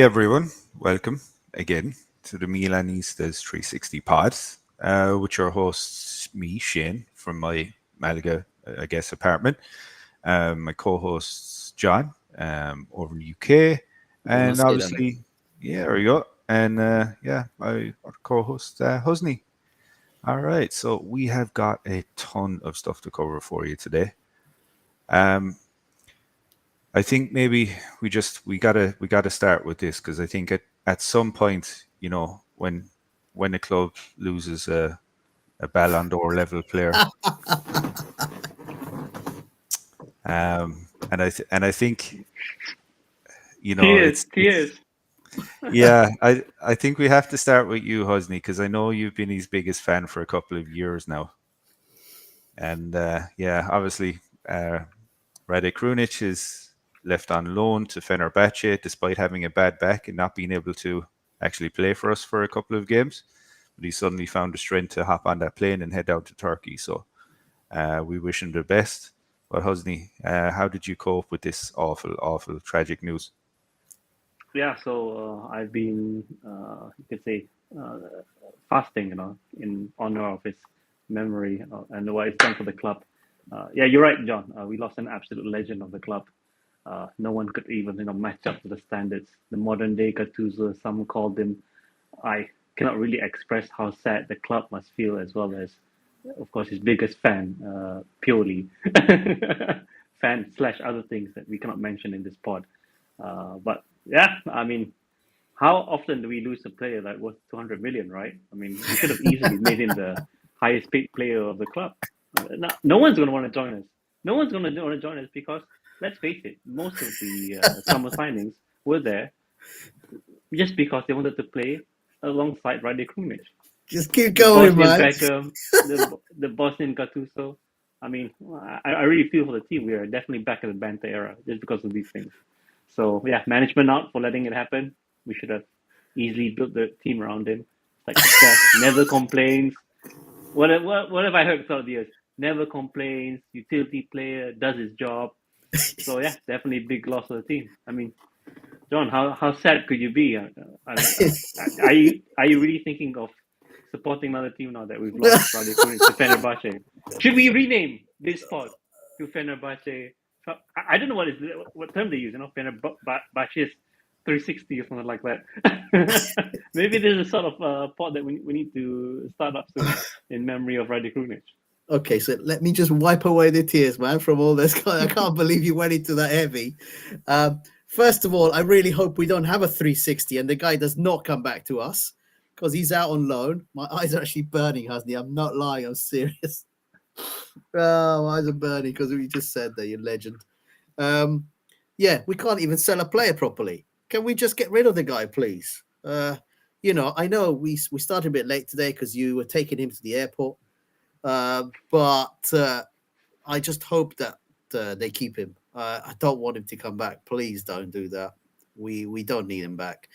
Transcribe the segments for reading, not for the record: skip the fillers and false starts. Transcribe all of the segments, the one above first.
everyone, welcome again to the Milanistas 360 pod with your hosts, me, Shane, from my Malaga, I guess, apartment. My co-host, John, over in the UK. And Buonasera, mate. obviously, yeah, there we go. And our co-host, Husni. All right, so we have got a ton of stuff to cover for you today. Um, I think maybe we gotta start with this because I think at some point, when a club loses a Ballon d'Or level player, and I think Tears, it's tears. yeah, I think we have to start with you, Hosni, because I know you've been his biggest fan for a couple of years now, and yeah, obviously, Rade Krunic is left on loan to Fenerbahce despite having a bad back and not being able to actually play for us for a couple of games. But he suddenly found the strength to hop on that plane and head out to Turkey. So we wish him the best. But Hosni, how did you cope with this awful, awful, tragic news? Yeah, so I've been, you could say, uh, fasting, in honor of his memory and what he's done for the club. Yeah, you're right, John. We lost an absolute legend of the club. No one could even, match up to the standards. The modern day Gattuso, some called him. I cannot really express how sad the club must feel, as well as, of course, his biggest fan, Pioli, fan slash other things that we cannot mention in this pod. But yeah, I mean, how often do we lose a player that worth 200 million, right? I mean, we could have easily made him the highest paid player of the club. No one's going to want to join us. No one's going to want to join us because, let's face it, most of the summer signings were there just because they wanted to play alongside Rade Krunic, Just keep the going, Bosnian man. Beckham, the Bosnian Gattuso. I mean, I really feel for the team. We are definitely back in the Banta era just because of these things. So yeah, management out for letting it happen. We should have easily built the team around him. Like the chef, never complains. What have I heard throughout the years? Never complains. Utility player, does his job. So yeah, definitely big loss for the team. I mean, John, how sad could you be? Are you really thinking of supporting another team now that we've lost Rade Krunic to Fenerbahce? Should we rename this spot to Fenerbahce? I don't know what term they use. Fenerbahce's 360 or something like that. Maybe there's a sort of pod that we need to start up soon in memory of Rade Krunic. Okay, so let me just wipe away the tears, man, from all this. I can't believe you went into that heavy. First of all, I really hope we don't have a 360 and the guy does not come back to us because he's out on loan. My eyes are actually burning, Husney. I'm not lying. I'm serious. Oh, my eyes are burning because we just said that, you legend. Yeah, we can't even sell a player properly. Can we just get rid of the guy, please? I know we started a bit late today because you were taking him to the airport. But I just hope that they keep him. I don't want him to come back. Please don't do that. We don't need him back.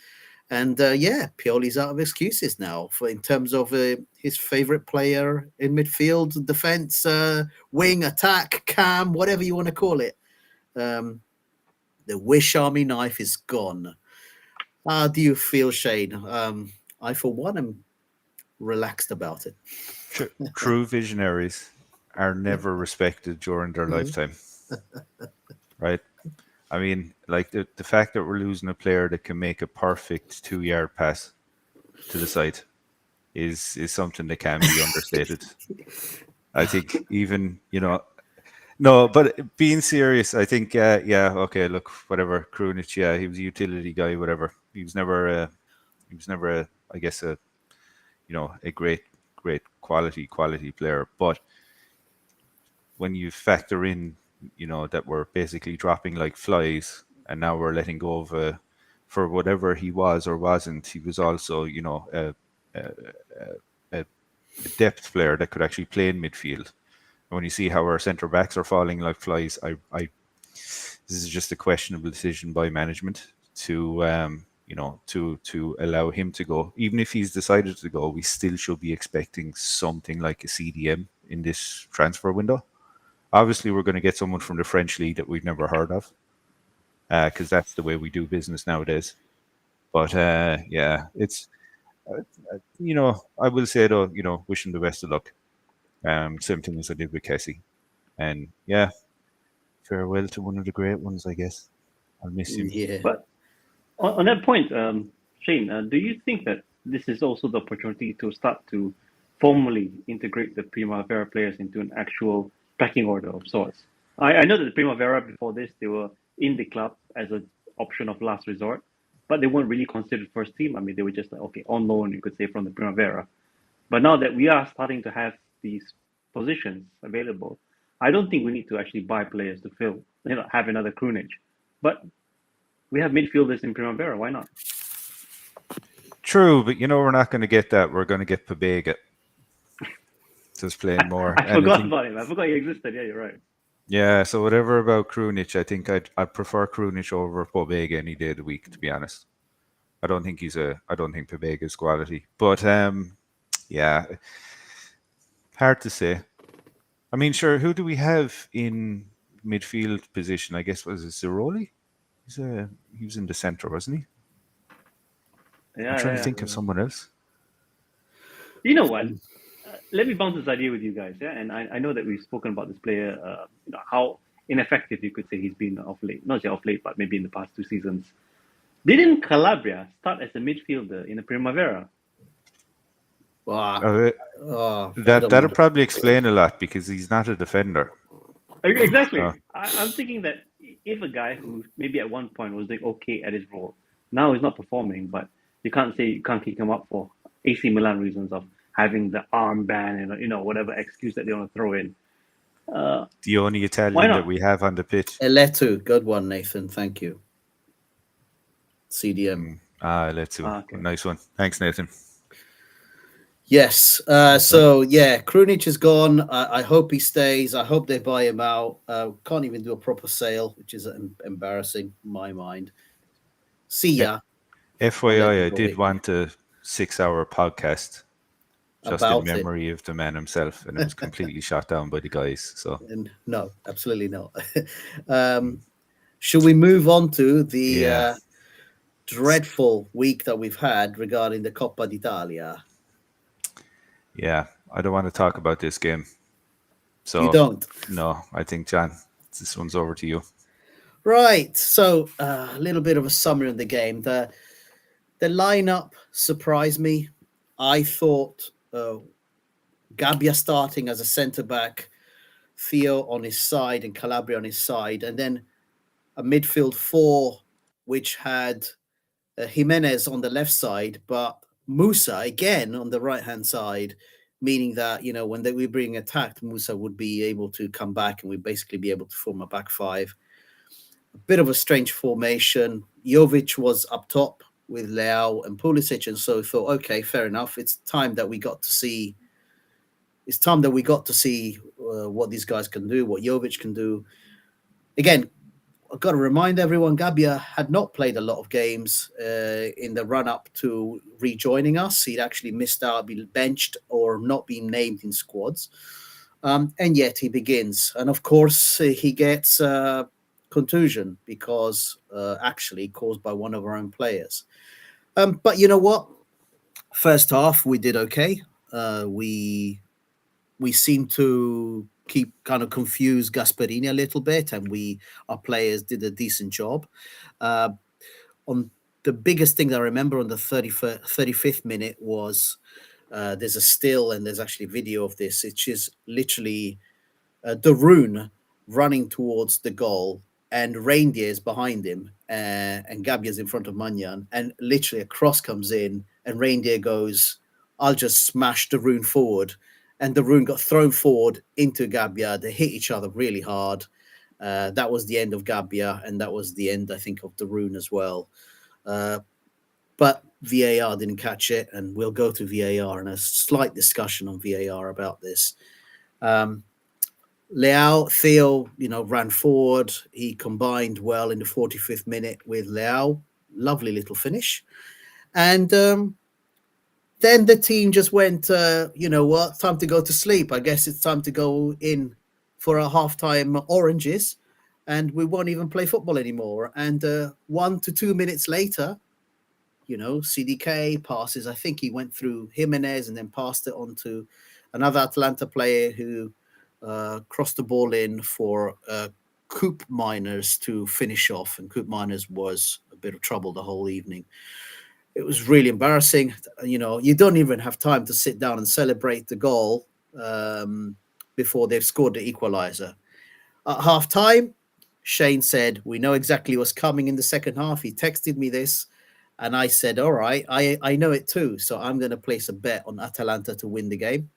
And yeah, Pioli's out of excuses now for in terms of his favorite player in midfield, defense, wing, attack, cam, whatever you want to call it. The Wish Army knife is gone. How do you feel, Shane? I, for one, am relaxed about it. True visionaries are never respected during their lifetime, right? I mean, like the fact that we're losing a player that can make a perfect 2 yard pass to the side is something that can be understated. I think even no, but being serious, I think yeah, okay, look, whatever, Krunic, yeah, he was a utility guy, whatever. He was never I guess a great quality player, but when you factor in, that we're basically dropping like flies, and now we're letting go of for whatever he was or wasn't, he was also, a, a depth player that could actually play in midfield. And when you see how our centre backs are falling like flies, this is just a questionable decision by management to to allow him to go. Even if he's decided to go, we still should be expecting something like a CDM in this transfer window. Obviously, we're going to get someone from the French league that we've never heard of, because that's the way we do business nowadays. But yeah, it's I will say though, wish him the best of luck. Same thing as I did with Kessie, and yeah, farewell to one of the great ones, I guess. I'll miss him. Yeah. But on that point, Shane, do you think that this is also the opportunity to start to formally integrate the Primavera players into an actual pecking order of sorts? I know that the Primavera before this, they were in the club as an option of last resort, but they weren't really considered first team. I mean, they were just like, okay, on loan, you could say, from the Primavera. But now that we are starting to have these positions available, I don't think we need to actually buy players to fill, have another Krunic. But we have midfielders in Primavera. Why not? True, but we're not going to get that. We're going to get Pabega. Just playing more. I forgot about him. I forgot he existed. Yeah, you're right. Yeah, so whatever about Krunic, I think I'd prefer Krunic over Pobega any day of the week, to be honest. I don't think Pobega's quality. But yeah, hard to say. I mean, sure, who do we have in midfield position? I guess was it Ziroli? He was in the centre, wasn't he? Yeah, I'm trying to think of someone else. You know what? Let me bounce this idea with you guys. Yeah, and I know that we've spoken about this player. How ineffective you could say he's been of late. Not say of late, but maybe in the past 2 seasons. Didn't Calabria start as a midfielder in the Primavera? Wow. That'll probably explain a lot because he's not a defender. Exactly. I'm thinking that if a guy who maybe at one point was doing okay at his role, now he's not performing, but you can't kick him up for AC Milan reasons of having the armband and whatever excuse that they want to throw in. The only Italian that we have on the pitch. Eletu, good one, Nathan. Thank you. CDM. Eletu. Okay. Nice one. Thanks, Nathan. Yes. So yeah, Krunic is gone. I hope he stays. I hope they buy him out. Can't even do a proper sale, which is embarrassing in my mind. See ya. FYI, I did want a 6-hour podcast just in memory of the man himself, and it was completely shot down by the guys. So no, absolutely not. Should we move on to the dreadful week that we've had regarding the Coppa Italia? Yeah, I don't want to talk about this game. So you don't? No, I think, John, this one's over to you. Right. So a little bit of a summary of the game. The lineup surprised me. I thought Gabbia starting as a centre-back, Theo on his side and Calabria on his side, and then a midfield 4, which had Jimenez on the left side, but Musa again on the right-hand side, meaning that, when we were being attacked, Musa would be able to come back and we'd basically be able to form a back 5. A bit of a strange formation. Jovic was up top with Leao and Pulisic, and so thought, okay, fair enough. It's time that we got to see what these guys can do, what Jovic can do. Again, I've got to remind everyone, Gabbia had not played a lot of games in the run-up to rejoining us. He'd actually missed out, been benched, or not been named in squads. And yet he begins. And of course, he gets contusion because actually caused by one of our own players. But you know what? First half, we did okay. We seemed to keep kind of confuse Gasperini a little bit, and our players did a decent job. On the biggest thing that I remember on the 35th minute was there's a still, and there's actually video of this. It is literally Darun running towards the goal, and Reindeer is behind him, and Gabbia's in front of Magnan, and literally a cross comes in, and Reindeer goes, "I'll just smash Darun forward." And Darun got thrown forward into Gabbia. They hit each other really hard. That was the end of Gabbia, and that was the end, I think, of Darun as well. But VAR didn't catch it, and we'll go to VAR and a slight discussion on VAR about this. Theo, ran forward. He combined well in the 45th minute with Leao. Lovely little finish. And then the team just went, time to go to sleep. I guess it's time to go in for our halftime oranges, and we won't even play football anymore. And 1 to 2 minutes later, CDK passes. I think he went through Jimenez and then passed it on to another Atalanta player who crossed the ball in for Coop Miners to finish off. And Coop Miners was a bit of trouble the whole evening. It was really embarrassing. You don't even have time to sit down and celebrate the goal before they've scored the equalizer. At half time, Shane said, "We know exactly what's coming in the second half." He texted me this, and I said, "All right, I know it too. So I'm going to place a bet on Atalanta to win the game."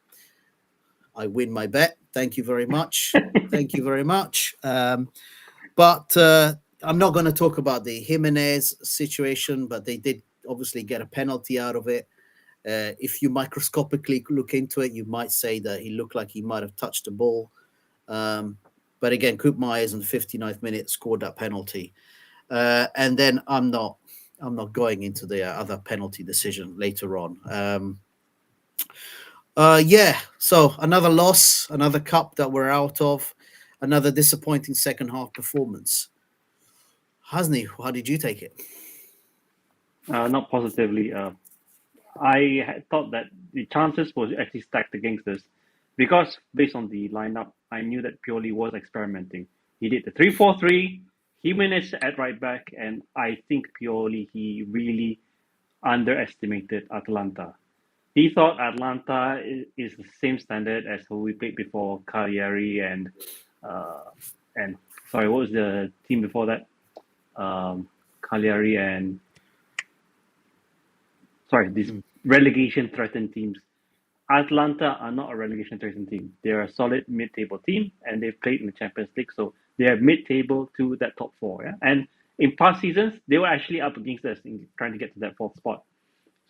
I win my bet. Thank you very much. Thank you very much. But I'm not going to talk about the Jimenez situation, but they did obviously get a penalty out of it. If you microscopically look into it, you might say that he looked like he might have touched the ball. But again, Coop Myers in the 59th minute scored that penalty. And then I'm not going into the other penalty decision later on. So another loss, another cup that we're out of, another disappointing second half performance. Husni, how did you take it? Not positively. I had thought that the chances was actually stacked against us because based on the lineup, I knew that Piolis was experimenting. He did the 3-4-3, Jimenez at right back, and I think Piolis, he really underestimated Atalanta. He thought Atlanta is the same standard as who we played before, Cagliari and sorry, what was the team before that? Cagliari and sorry, these relegation threatened teams. Atlanta are not a relegation threatened team. They're a solid mid-table team, and they've played in the Champions League, so they are mid-table to that top four. Yeah? And in past seasons, they were actually up against us in trying to get to that fourth spot.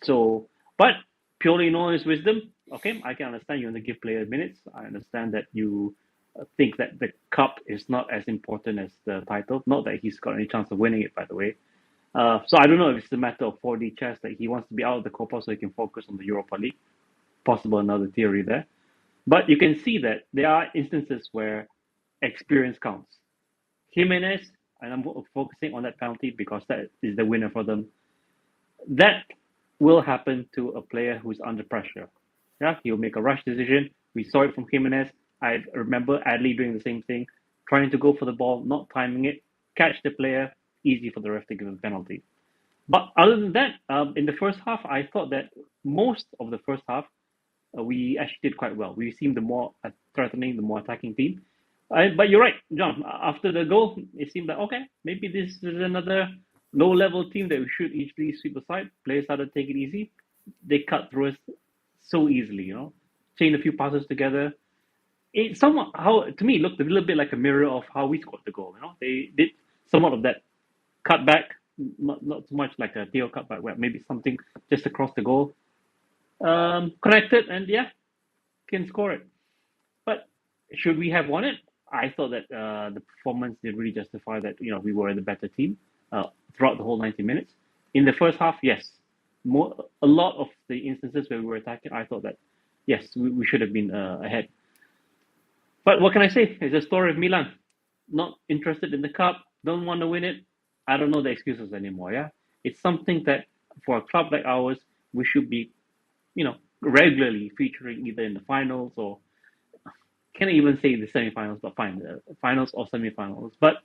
So, but purely known his wisdom, okay, I can understand you want to give players minutes. I understand that you think that the cup is not as important as the title. Not that he's got any chance of winning it, by the way. So I don't know if it's a matter of 4D chess that he wants to be out of the Coppa so he can focus on the Europa League. Possible another theory there. But you can see that there are instances where experience counts. Jimenez, and I'm focusing on that penalty because that is the winner for them. That will happen to a player who's under pressure. Yeah, he'll make a rush decision. We saw it from Jimenez. I remember Adli doing the same thing, trying to go for the ball, not timing it, catch the player, easy for the ref to give him a penalty. But other than that, in the first half, I thought that most of the first half, we actually did quite well. We seemed the more threatening, the more attacking team. But you're right, John. After the goal, it seemed like, okay, maybe this is another low-level team that we should easily sweep aside. Players started to take it easy. They cut through us so easily, chained a few passes together. It somehow, to me, looked a little bit like a mirror of how we scored the goal. They did somewhat of that cut back, not so much like a Theo cut back, where maybe something just across the goal. Connected and can score it. But should we have won it? I thought that the performance did really justify that we were the better team throughout the whole 90 minutes. In the first half, yes, a lot of the instances where we were attacking, I thought that yes, we should have been ahead. But what can I say? It's a story of Milan. Not interested in the cup, don't want to win it. I don't know the excuses anymore. Yeah, it's something that for a club like ours, we should be regularly featuring either in the finals or can't even say the semi-finals, but fine, the finals or semi-finals. But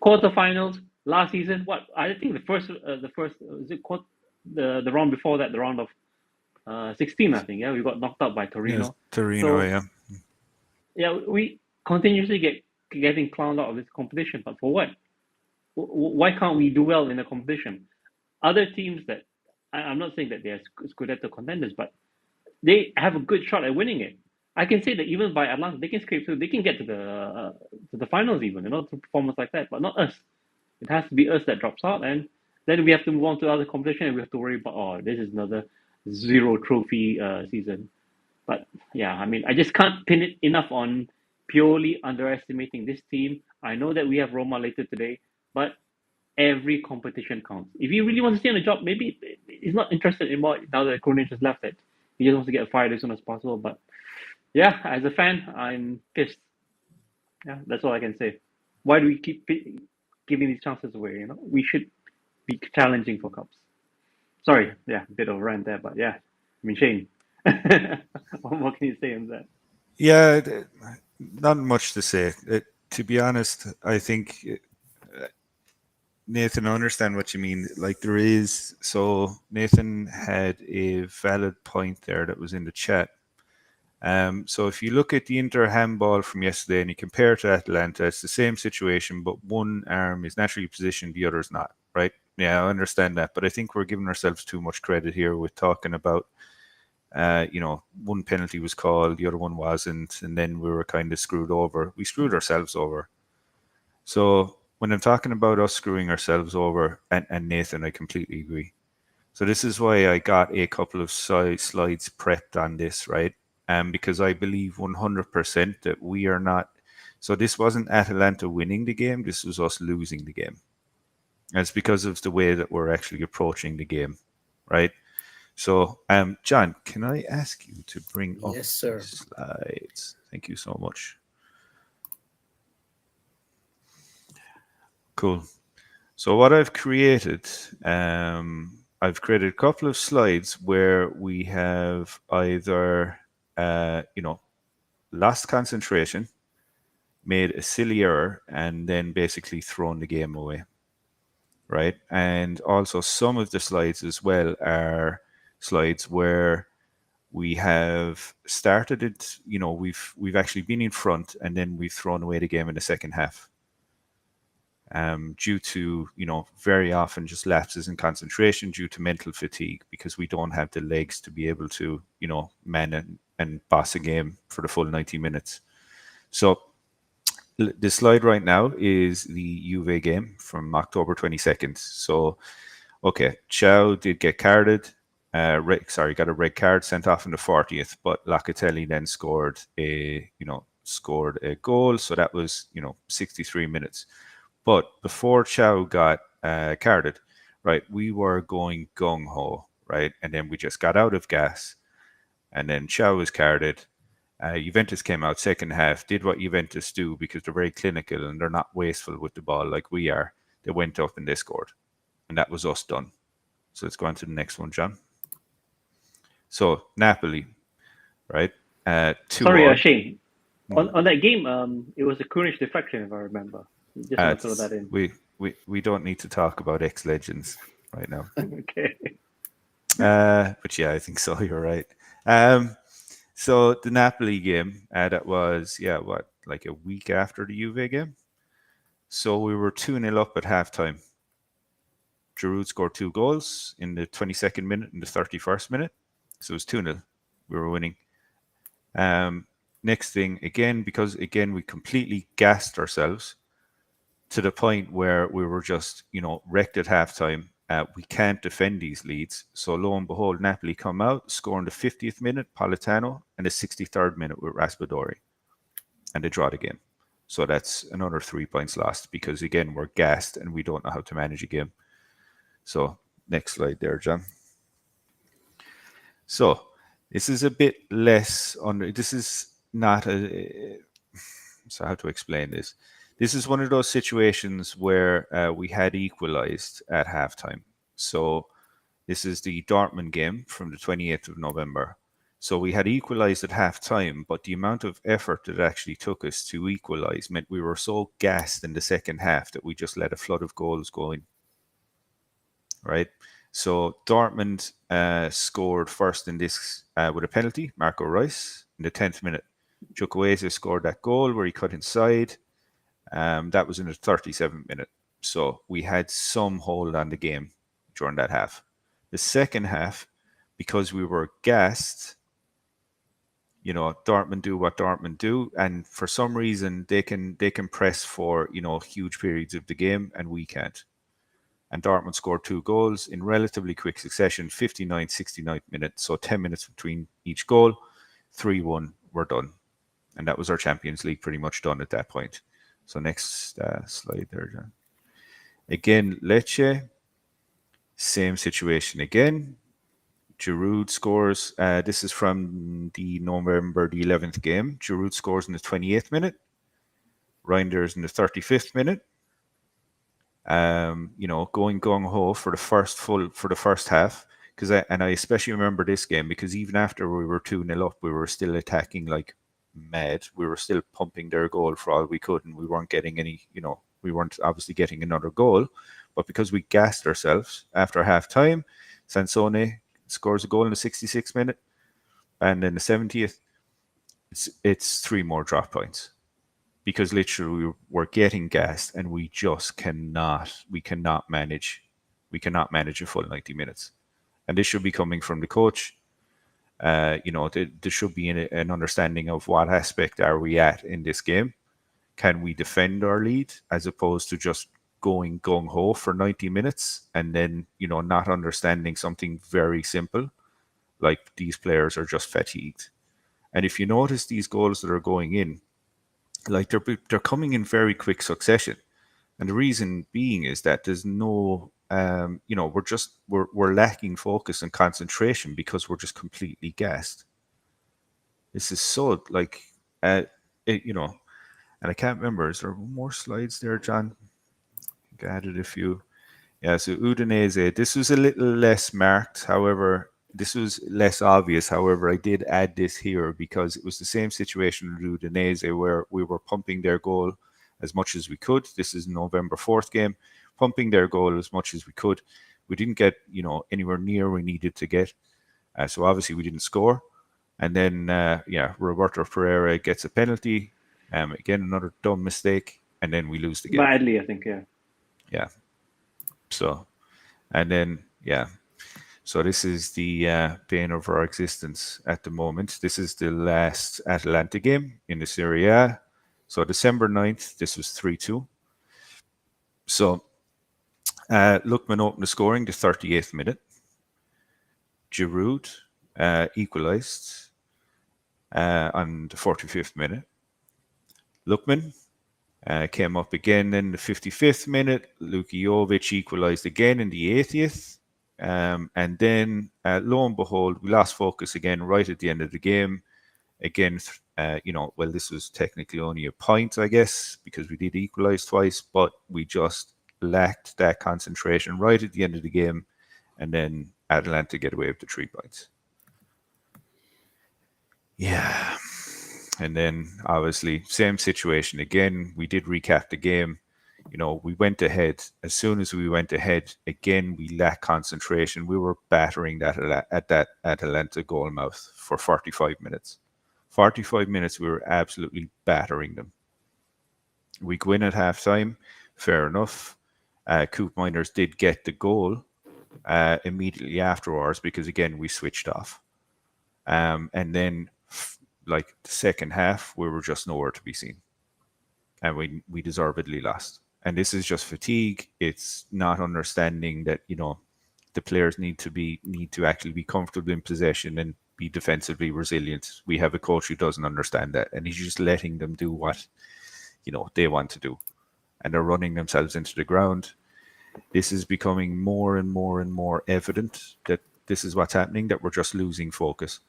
quarterfinals last season, what I think the first is it the round before that, the round of 16, I think. Yeah, we got knocked out by Torino. Yes, Torino, yeah. Yeah, we continuously getting clowned out of this competition, but for what? Why can't we do well in the competition? Other teams that I'm not saying that they're Scudetto contenders, but they have a good shot at winning it. I can say that even by Atlanta, they can scrape through. They can get to the finals even, through performance like that. But not us. It has to be us that drops out, and then we have to move on to other competition, and we have to worry about this is another zero trophy season. But yeah, I mean, I just can't pin it enough on purely underestimating this team. I know that we have Roma later today, but every competition counts. If you really want to stay on the job, maybe he's not interested anymore now that Krunic has left it. He just wants to get fired as soon as possible. But yeah, as a fan, I'm pissed. Yeah, that's all I can say. Why do we keep giving these chances away? We should be challenging for cups. Sorry, yeah, a bit of a rant there, but yeah, I mean Shane, what can you say on that? Yeah, not much to say. To be honest, I think Nathan, I understand what you mean. Like there is, so Nathan had a valid point there that was in the chat. So if you look at the Inter handball from yesterday and you compare it to Atalanta, it's the same situation, but one arm is naturally positioned, the other's not, right? Yeah, I understand that, but I think we're giving ourselves too much credit here with talking about, one penalty was called, the other one wasn't, and then we were kind of screwed over. We screwed ourselves over. So when I'm talking about us screwing ourselves over, and Nathan, I completely agree. So this is why I got a couple of slides prepped on this, right? Because I believe 100% that we are not. So this wasn't Atalanta winning the game. This was us losing the game. And it's because of the way that we're actually approaching the game, right? So, John, can I ask you to bring up Yes, sir. slides? Thank you so much. Cool. So what I've created a couple of slides where we have either, lost concentration, made a silly error, and then basically thrown the game away, right? And also some of the slides as well are slides where we have started it, we've actually been in front and then we've thrown away the game in the second half. Due to very often just lapses in concentration due to mental fatigue because we don't have the legs to be able to man and boss a game for the full 90 minutes. So the slide right now is the Juve game from October 22nd. So okay, Chow did get carded. Got a red card sent off in the 40th, but Locatelli then scored a goal. So that was 63 minutes. But before Chow got carded, right, we were going gung ho, right, and then we just got out of gas, and then Chow was carded. Juventus came out second half, did what Juventus do because they're very clinical and they're not wasteful with the ball like we are. They went up and they scored, and that was us done. So let's go on to the next one, John. So Napoli, right, 2-1. Sorry, Shane. On that game, it was a Kunish deflection, if I remember. Just want to throw that in. We don't need to talk about ex-legends right now. Okay. But yeah, I think so. You're right. So the Napoli game, that was, like a week after the Juve game. So we were 2-0 up at halftime. Giroud scored 2 goals in the 22nd minute and the 31st minute. So it was 2-0. We were winning. Next thing, because we completely gassed ourselves to the point where we were just, wrecked at halftime. We can't defend these leads. So lo and behold, Napoli come out, score in the 50th minute, Politano, and the 63rd minute with Raspadori. And they draw the game. So that's another 3 points lost because, again, we're gassed and we don't know how to manage a game. So next slide there, John. So this is a bit less this is not so how to explain this? This is one of those situations where we had equalized at halftime. So this is the Dortmund game from the 28th of November. So we had equalized at halftime, but the amount of effort that it actually took us to equalize meant we were so gassed in the second half that we just let a flood of goals go in. Right? So Dortmund scored first in this with a penalty, Marco Reus, in the 10th minute. Chukwueze scored that goal where he cut inside. That was in the 37th minute. So we had some hold on the game during that half. The second half, because we were gassed, Dortmund do what Dortmund do, and for some reason they can press for huge periods of the game, and we can't. And Dortmund scored 2 goals in relatively quick succession, 59th, 69th minute, so 10 minutes between each goal. 3-1, we're done. And that was our Champions League pretty much done at that point. So next slide there, John. Again, Lecce, same situation again. Giroud scores. This is from the November the 11th game. Giroud scores in the 28th minute. Reinders in the 35th minute. going gung ho for the first half. Because I especially remember this game because even after we were 2-0 up, we were still attacking like mad. We were still pumping their goal for all we could, and we weren't getting any. We weren't obviously getting another goal, but because we gassed ourselves after half time, Sansone scores a goal in the 66th minute, and in the 70th, it's three more drop points because literally we're getting gassed and we just cannot manage a full 90 minutes. And this should be coming from the coach. There should be an understanding of what aspect are we at in this game. Can we defend our lead as opposed to just going gung ho for 90 minutes and then not understanding something very simple like these players are just fatigued. And if you notice these goals that are going in, like they're coming in very quick succession, and the reason being is that there's no we're lacking focus and concentration because we're just completely gassed. This is so like it, and I can't remember, is there more slides there, John? I think I added a few. Yeah, so Udinese, this was a little less marked. However, this was less obvious. However, I did add this here because it was the same situation with Udinese where we were pumping their goal as much as we could. This is November 4th game, pumping their goal as much as we could. We didn't get, anywhere near we needed to get. So obviously we didn't score. And then, Roberto Pereira gets a penalty. Again, another dumb mistake. And then we lose the game. Badly, I think, yeah. Yeah. So, and then, so this is the bane of our existence at the moment. This is the last Atalanta game in the Serie A. So December 9th, this was 3-2. So Lookman opened the scoring the 38th minute. Giroud equalised on the 45th minute. Lookman came up again in the 55th minute. Luka Jovic equalised again in the 80th. And then, lo and behold, we lost focus again right at the end of the game. Again, this was technically only a point, I guess, because we did equalise twice, but we just lacked that concentration right at the end of the game. And then Atalanta get away with the 3 points. Yeah. And then, obviously, same situation again. We did recap the game. We went ahead. As soon as we went ahead, again, we lacked concentration. We were battering that Atalanta goal mouth for 45 minutes. 45 minutes, we were absolutely battering them. We go in at halftime. Fair enough. Coop Miners did get the goal immediately afterwards because, again, we switched off. And then, like the second half, we were just nowhere to be seen. And we deservedly lost. And this is just fatigue. It's not understanding that, the players need to actually be comfortable in possession and be defensively resilient. We have a coach who doesn't understand that. And he's just letting them do what, they want to do. And they're running themselves into the ground. This is becoming more and more and more evident that this is what's happening, that we're just losing focus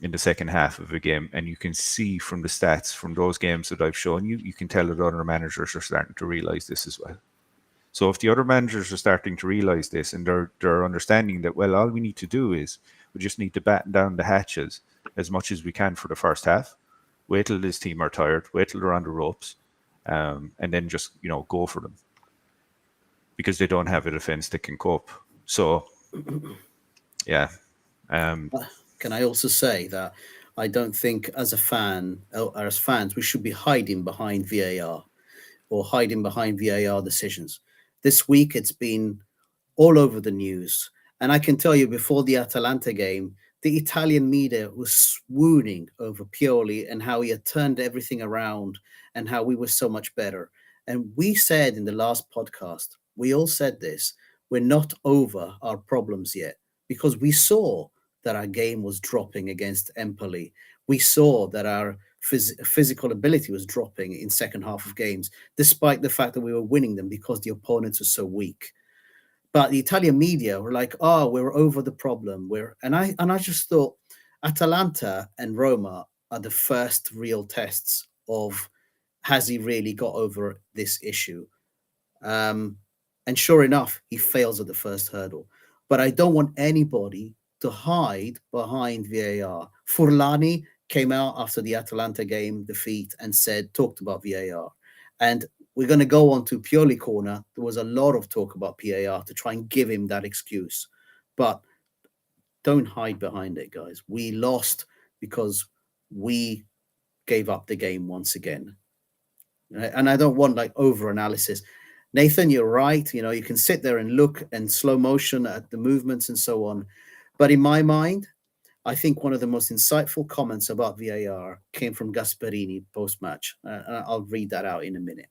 in the second half of a game. And you can see from the stats from those games that I've shown you, you can tell that other managers are starting to realize this as well. So if the other managers are starting to realize this and they're understanding that, well, all we need to do is we just need to batten down the hatches as much as we can for the first half, wait till this team are tired, wait till they're on the ropes, and then just, go for them. Because they don't have a defense that can cope. So, yeah. Can I also say that I don't think as a fan, or as fans, we should be hiding behind VAR or hiding behind VAR decisions. This week, it's been all over the news. And I can tell you, before the Atalanta game, the Italian media was swooning over Pioli and how he had turned everything around and how we were so much better. And we said in the last podcast, we all said this, we're not over our problems yet, because we saw that our game was dropping against Empoli. We saw that our physical ability was dropping in second half of games, despite the fact that we were winning them because the opponents are so weak. But the Italian media were like, "Oh, we're over the problem." And I just thought, Atalanta and Roma are the first real tests of, has he really got over this issue? And sure enough, he fails at the first hurdle. But I don't want anybody to hide behind VAR. Furlani came out after the Atalanta game defeat and talked about VAR. And we're going to go on to Pioli corner. There was a lot of talk about VAR to try and give him that excuse. But don't hide behind it, guys. We lost because we gave up the game once again. And I don't want like over analysis. Nathan, you're right. You know, you can sit there and look in slow motion at the movements and so on. But in my mind, I think one of the most insightful comments about VAR came from Gasperini post-match. I'll read that out in a minute.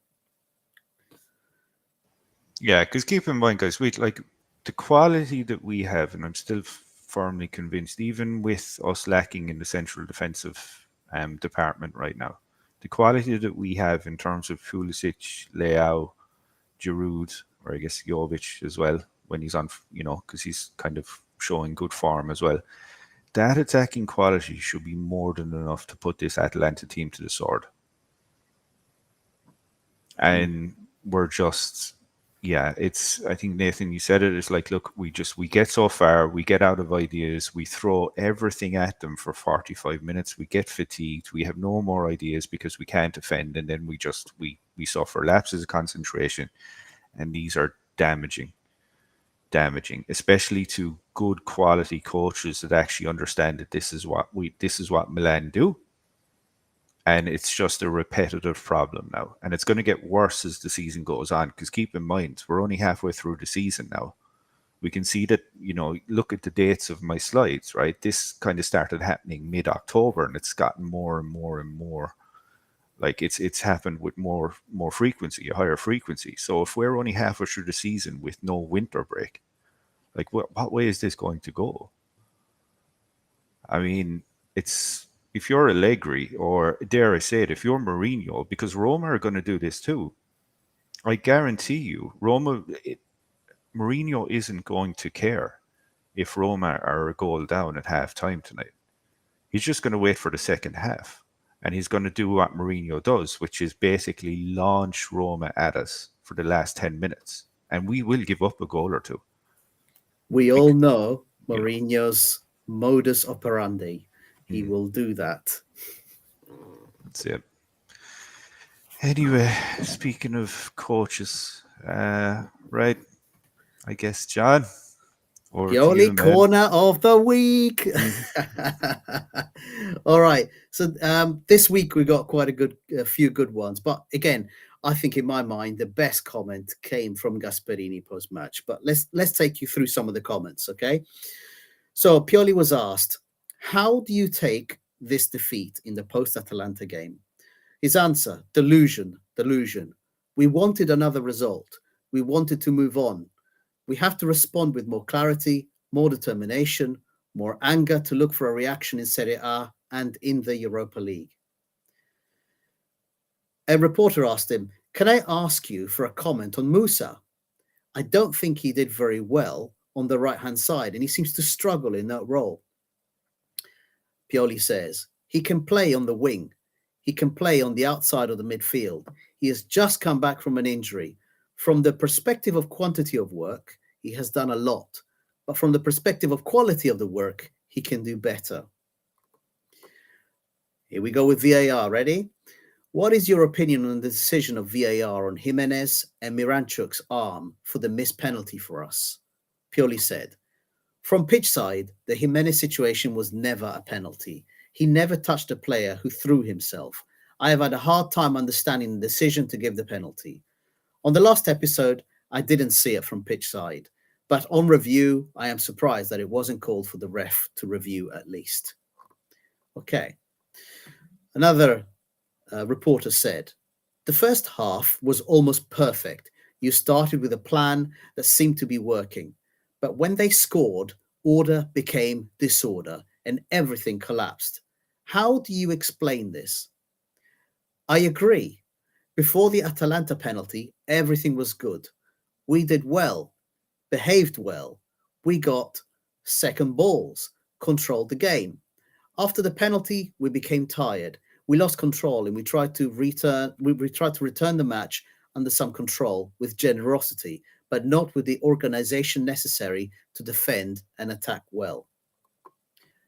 Yeah, because keep in mind, guys, we like the quality that we have, and I'm still firmly convinced, even with us lacking in the central defensive department right now, the quality that we have in terms of Pulisic, Leao, Giroud, or I guess Jovic as well, when he's on, you know, because he's kind of showing good form as well. That attacking quality should be more than enough to put this Atalanta team to the sword. And we're just, yeah, it's, I think, Nathan, you said it, it's like, look, we get so far, we get out of ideas, we throw everything at them for 45 minutes, we get fatigued, we have no more ideas because we can't defend, and then we suffer lapses of concentration, and these are damaging, especially to good quality coaches that actually understand that this is what Milan do. And it's just a repetitive problem now. And it's going to get worse as the season goes on. Because keep in mind, we're only halfway through the season now. We can see that, you know, look at the dates of my slides, right? This kind of started happening mid-October, and it's gotten more and more and more. Like it's happened with more frequency, a higher frequency. So if we're only halfway through the season with no winter break, like what way is this going to go? I mean, it's... If you're Allegri, or dare I say it, if you're Mourinho, because Roma are going to do this too, I guarantee you, Mourinho isn't going to care if Roma are a goal down at half time tonight. He's just going to wait for the second half. And he's going to do what Mourinho does, which is basically launch Roma at us for the last 10 minutes. And we will give up a goal or two. We all know Mourinho's modus operandi. He will do that. That's it. Anyway, speaking of coaches, right, I guess, John, over to Pioli you, man. corner of the week. All right. So this week we got quite a few good ones. But again, I think in my mind, the best comment came from Gasperini post-match. But let's take you through some of the comments, okay? So Pioli was asked, how do you take this defeat in the post-Atalanta game? His answer, delusion. We wanted another result. We wanted to move on. We have to respond with more clarity, more determination, more anger to look for a reaction in Serie A and in the Europa League. A reporter asked him, can I ask you for a comment on Musa? I don't think he did very well on the right-hand side, and he seems to struggle in that role. Pioli says, he can play on the wing. He can play on the outside of the midfield. He has just come back from an injury. From the perspective of quantity of work, he has done a lot. But from the perspective of quality of the work, he can do better. Here we go with VAR. Ready? What is your opinion on the decision of VAR on Jimenez and Miranchuk's arm for the missed penalty for us? Pioli said, from pitch side, the Jimenez situation was never a penalty. He never touched a player who threw himself. I have had a hard time understanding the decision to give the penalty. On the last episode, I didn't see it from pitch side, but on review, I am surprised that it wasn't called for the ref to review at least. Okay. Another reporter said, the first half was almost perfect. You started with a plan that seemed to be working, but when they scored, order became disorder and everything collapsed. How do you explain this? I agree. Before the Atalanta penalty, everything was good. We did well, behaved well. We got second balls, controlled the game. After the penalty, we became tired. We lost control and we tried to return the match under some control with generosity. but not with the organization necessary to defend and attack well.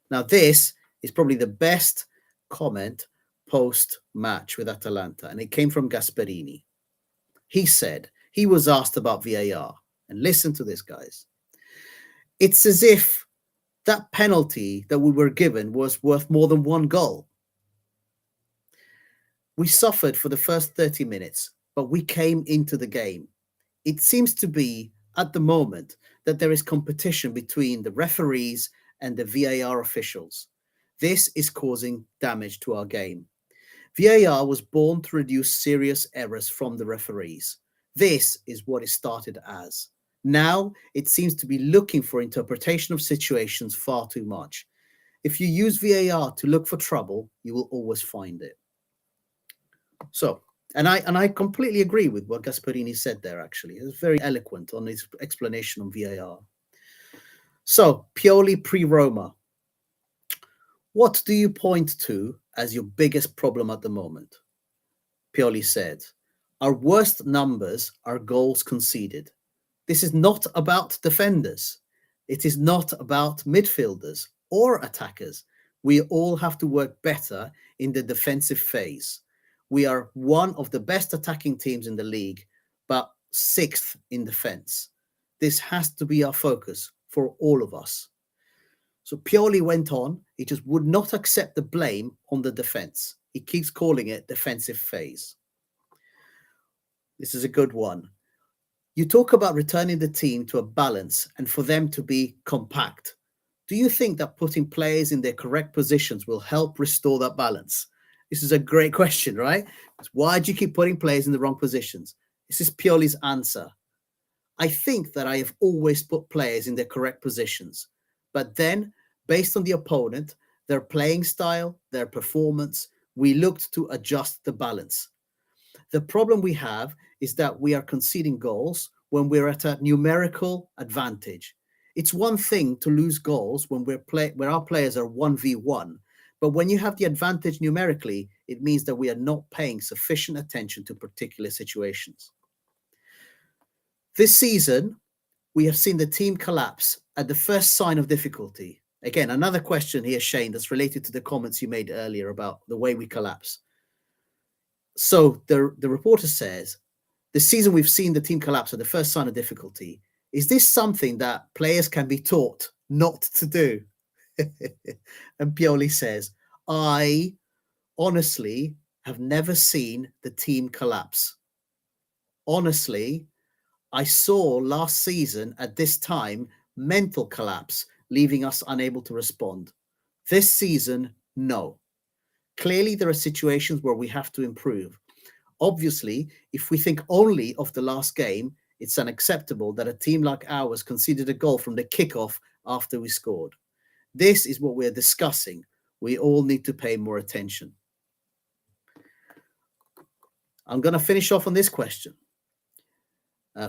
Now, this is probably the best comment post-match with Atalanta, and it came from Gasperini. He said, he was asked about VAR, and listen to this, guys. It's as if that penalty that we were given was worth more than one goal. We suffered for the first 30 minutes, but we came into the game. It seems to be, at the moment, that there is competition between the referees and the VAR officials. This is causing damage to our game. VAR was born to reduce serious errors from the referees. This is what it started as. Now, it seems to be looking for interpretation of situations far too much. If you use VAR to look for trouble, you will always find it. So, and I completely agree with what Gasperini said there, actually. It was very eloquent on his explanation on VAR. So, Pioli pre-Roma. What do you point to as your biggest problem at the moment? Pioli said, our worst numbers are goals conceded. This is not about defenders. It is not about midfielders or attackers. We all have to work better in the defensive phase. We are one of the best attacking teams in the league, but 6th in defense. This has to be our focus for all of us. So Pioli went on. He just would not accept the blame on the defense. He keeps calling it defensive phase. This is a good one. You talk about returning the team to a balance and for them to be compact. Do you think that putting players in their correct positions will help restore that balance? This is a great question, right? Why do you keep putting players in the wrong positions? This is Pioli's answer. I think that I have always put players in their correct positions. But then, based on the opponent, their playing style, their performance, we looked to adjust the balance. The problem we have is that we are conceding goals when we're at a numerical advantage. It's one thing to lose goals when where our players are 1v1, but when you have the advantage numerically, it means that we are not paying sufficient attention to particular situations. This season, we have seen the team collapse at the first sign of difficulty. Again, another question here, Shane, that's related to the comments you made earlier about the way we collapse. So the reporter says, this season we've seen the team collapse at the first sign of difficulty. Is this something that players can be taught not to do? And Pioli says, I honestly have never seen the team collapse. Honestly, I saw last season at this time mental collapse, leaving us unable to respond. This season, no. Clearly, there are situations where we have to improve. Obviously, if we think only of the last game, it's unacceptable that a team like ours conceded a goal from the kickoff after we scored. This is what we're discussing. We all need to pay more attention. I'm going to finish off on this question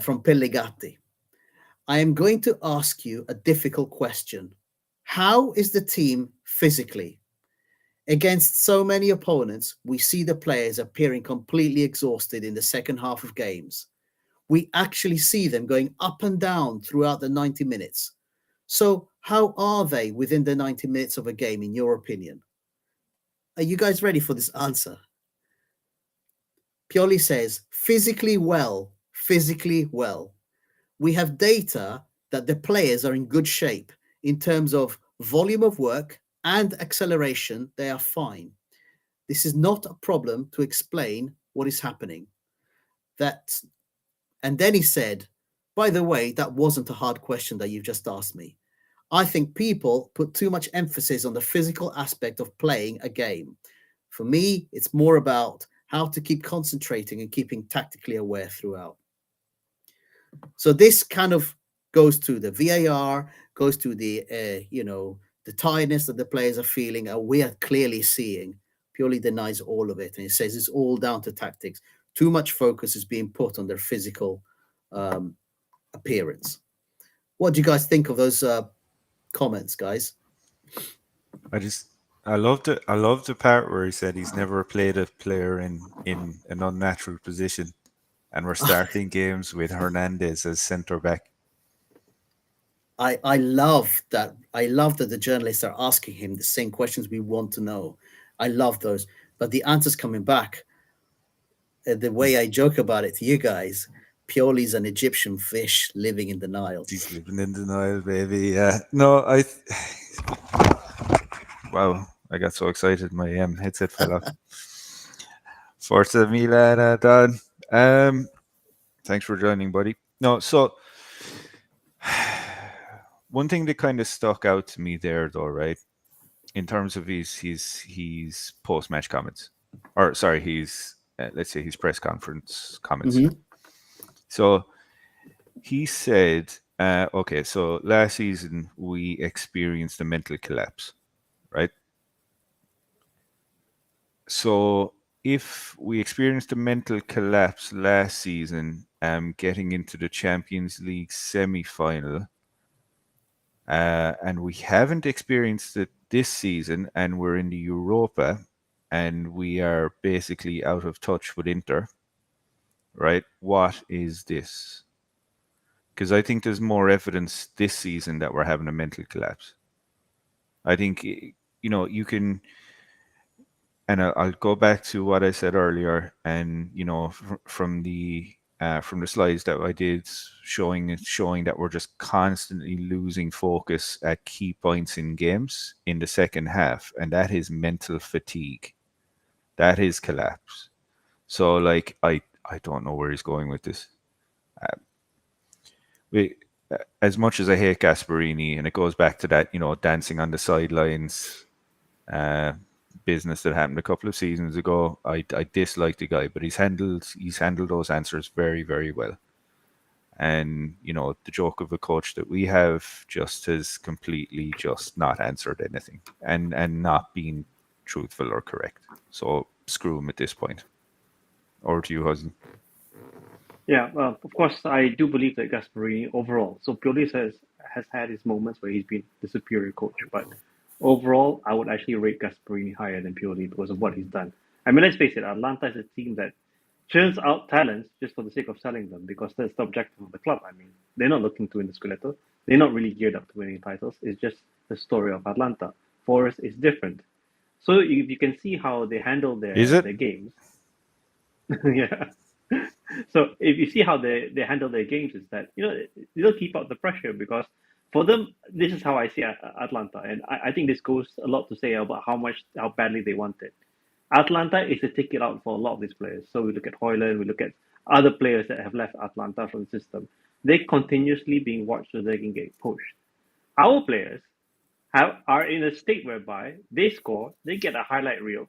from Pellegatti. I am going to ask you a difficult question. How is the team physically? Against so many opponents, we see the players appearing completely exhausted in the second half of games. We actually see them going up and down throughout the 90 minutes. So how are they within the 90 minutes of a game, in your opinion? Are you guys ready for this answer? Pioli says, physically well. We have data that the players are in good shape in terms of volume of work and acceleration. They are fine. This is not a problem to explain what is happening. And then he said, by the way, that wasn't a hard question that you've just asked me. I think people put too much emphasis on the physical aspect of playing a game. For me, it's more about how to keep concentrating and keeping tactically aware throughout. So this kind of goes to the VAR, goes to the, the tiredness that the players are feeling, and we are clearly seeing. Pioli denies all of it, and he says it's all down to tactics. Too much focus is being put on their physical appearance. What do you guys think of those comments, guys? I loved the part where he said he's never played a player in an unnatural position. and we're starting games with Hernandez as centre back. I love that. I love that the journalists are asking him the same questions we want to know. I love those, but the answers coming back. The way I joke about it to you guys, Piolis an Egyptian fish living in the Nile. He's living in the Nile, baby. Yeah. No, wow, I got so excited. My headset fell off. Forza Milan, Don. Thanks for joining, buddy. No, so one thing that kind of stuck out to me there, though, right, in terms of his post match comments, or sorry, let's say his press conference comments. Mhm. So he said, okay, so last season we experienced a mental collapse, right? So if we experienced a mental collapse last season, getting into the Champions League semi-final, and we haven't experienced it this season, and we're in the Europa, and we are basically out of touch with Inter, right? What is this? Because I think there's more evidence this season that we're having a mental collapse. I think, you can, and I'll go back to what I said earlier, and from the slides that I did showing that we're just constantly losing focus at key points in games in the second half, and that is mental fatigue. That is collapse. So, like, I don't know where he's going with this. As much as I hate Gasparini, and it goes back to that, dancing on the sidelines business that happened a couple of seasons ago. I dislike the guy, but he's handled those answers very, very well. And the joke of a coach that we have just has completely just not answered anything and not been truthful or correct. So screw him at this point. Over to you, Husni. Yeah, well, of course, I do believe that Gasparini overall. So Piolis has had his moments where he's been the superior coach, but overall, I would actually rate Gasparini higher than Pioli because of what he's done. I mean, let's face it, Atlanta is a team that churns out talents just for the sake of selling them because that's the objective of the club. I mean, they're not looking to win the Scudetto. They're not really geared up to winning titles. It's just the story of Atlanta. Forest is different. So you can see how they handle Is it? their games. Yeah. So if you see how they handle their games, is that they'll keep up the pressure because for them this is how I see Atlanta, and I think this goes a lot to say about how badly they want it. Atlanta is a ticket out for a lot of these players. So we look at Hoyland, we look at other players that have left Atlanta from the system. They're continuously being watched so they can get pushed. Our players are in a state whereby they score, they get a highlight reel.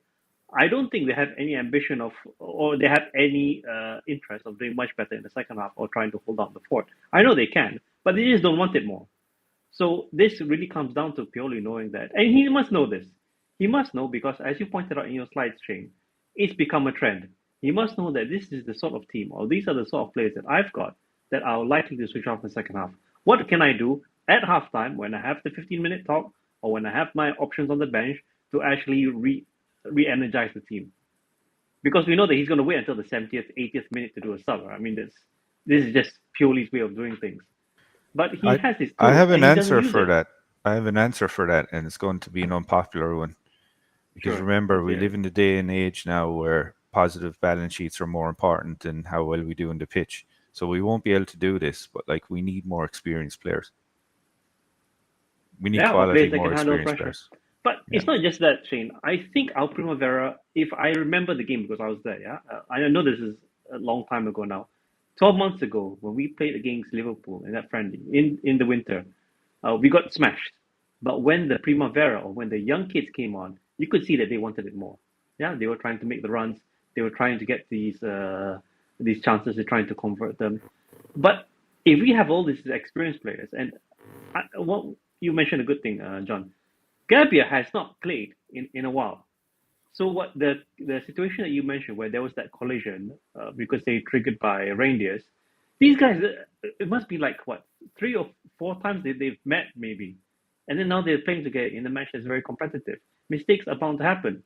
I don't think they have any ambition or they have any interest of doing much better in the second half or trying to hold down the fort. I know they can, but they just don't want it more. So this really comes down to Pioli knowing that, and he must know this. He must know because, as you pointed out in your slides, Shane, it's become a trend. He must know that this is the sort of team, or these are the sort of players that I've got that are likely to switch off in the second half. What can I do at halftime when I have the 15-minute talk, or when I have my options on the bench to actually re-energize the team? Because we know that he's going to wait until the 70th, 80th minute to do a sub. I mean, this is just Pioli's way of doing things. But he has his tools, I have an and he doesn't answer use for it. that. I have an answer for that, and it's going to be an unpopular one. Because Sure. remember, we Yeah. live in the day and age now where positive balance sheets are more important than how well we do in the pitch. So we won't be able to do this, but like we need more experienced players. We need Yeah, or quality, players that more can handle experienced pressure. players. But Yeah. it's not just that, Shane. I think our Primavera, if I remember the game because I was there, yeah, I know this is a long time ago now. 12 months ago, when we played against Liverpool in that friendly in the winter, we got smashed. But when the Primavera or when the young kids came on, you could see that they wanted it more. Yeah, they were trying to make the runs. They were trying to get these chances. They're trying to convert them. But if we have all these experienced players, and what you mentioned a good thing, John. Gabia has not played in a while. So what the situation that you mentioned where there was that collision because they triggered by reindeers, these guys it must be like what 3 or 4 times they've met maybe, and then now they're playing together in a match that's very competitive. Mistakes are bound to happen.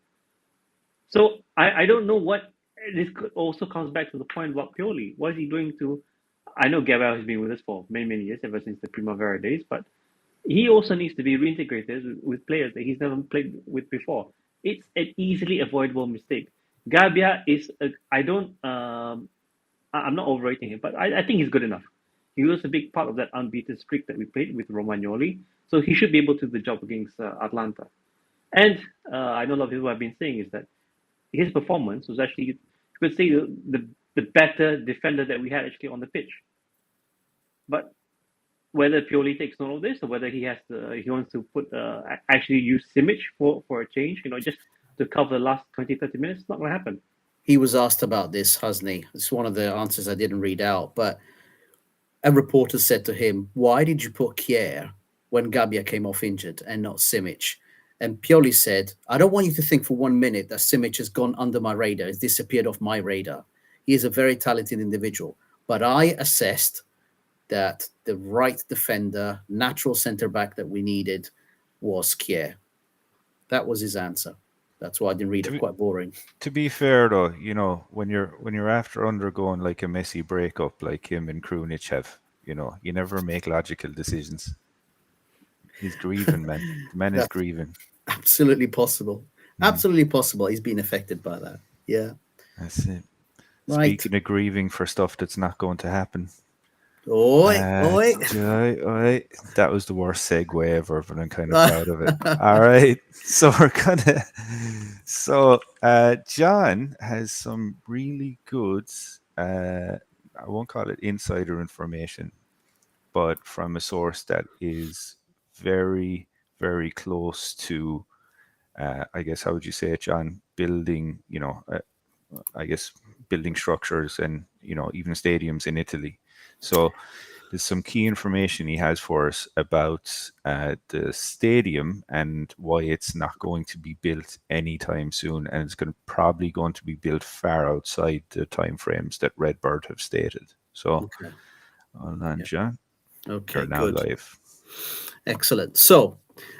So I don't know what this also comes back to the point about Pioli. What is he doing to? I know Gabriel has been with us for many, many years, ever since the Primavera days, but he also needs to be reintegrated with players that he's never played with before. It's an easily avoidable mistake. Gabia is, I don't, I'm not overrating him, but I think he's good enough. He was a big part of that unbeaten streak that we played with Romagnoli, so he should be able to do the job against Atlanta. And I know a lot of people have been saying is that his performance was actually, you could say, the better defender that we had actually on the pitch. But whether Pioli takes note of this or whether he wants to put actually use Simic for a change, just to cover the last 20, 30 minutes, it's not going to happen. He was asked about this, Husni. It's one of the answers I didn't read out, but a reporter said to him, "Why did you put Kjaer when Gabia came off injured and not Simic?" And Pioli said, "I don't want you to think for 1 minute that Simic has gone under my radar, has disappeared off my radar. He is a very talented individual. But I assessed that the right defender, natural centre back that we needed was Kjaer." That was his answer. That's why I didn't read it. Quite boring. To be fair, though, when you're after undergoing like a messy breakup, like him and Krunic have, you never make logical decisions. He's grieving, man. The man is grieving. Absolutely possible. Absolutely possible. He's been affected by that. Yeah. That's it. Right. Speaking of grieving for stuff that's not going to happen. Oi. That was the worst segue ever, but I'm kind of proud of it. All right. So John has some really good, I won't call it insider information, but from a source that is very, very close to, I guess, how would you say it, John? Building, I guess, building structures and, even stadiums in Italy. So there's some key information he has for us about the stadium and why it's not going to be built anytime soon, and it's probably going to be built far outside the timeframes that Redbird have stated. So, hold on, John. Okay, you're now good. live. Excellent. So,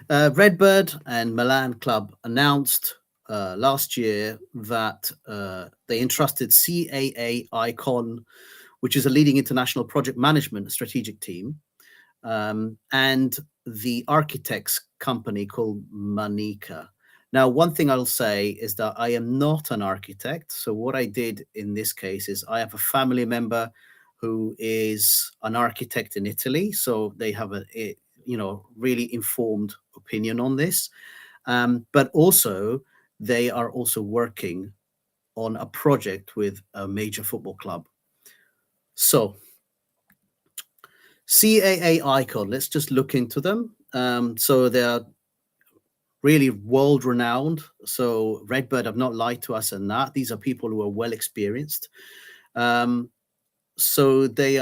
Redbird and Milan Club announced last year that they entrusted CAA Icon, which is a leading international project management strategic team, and the architects company called Manica. Now, one thing I'll say is that I am not an architect. So what I did in this case is I have a family member who is an architect in Italy. So they have a really informed opinion on this. But also, they are also working on a project with a major football club. So, CAA Icon, let's just look into them. So they're really world-renowned. So Redbird have not lied to us in that. These are people who are well experienced. So they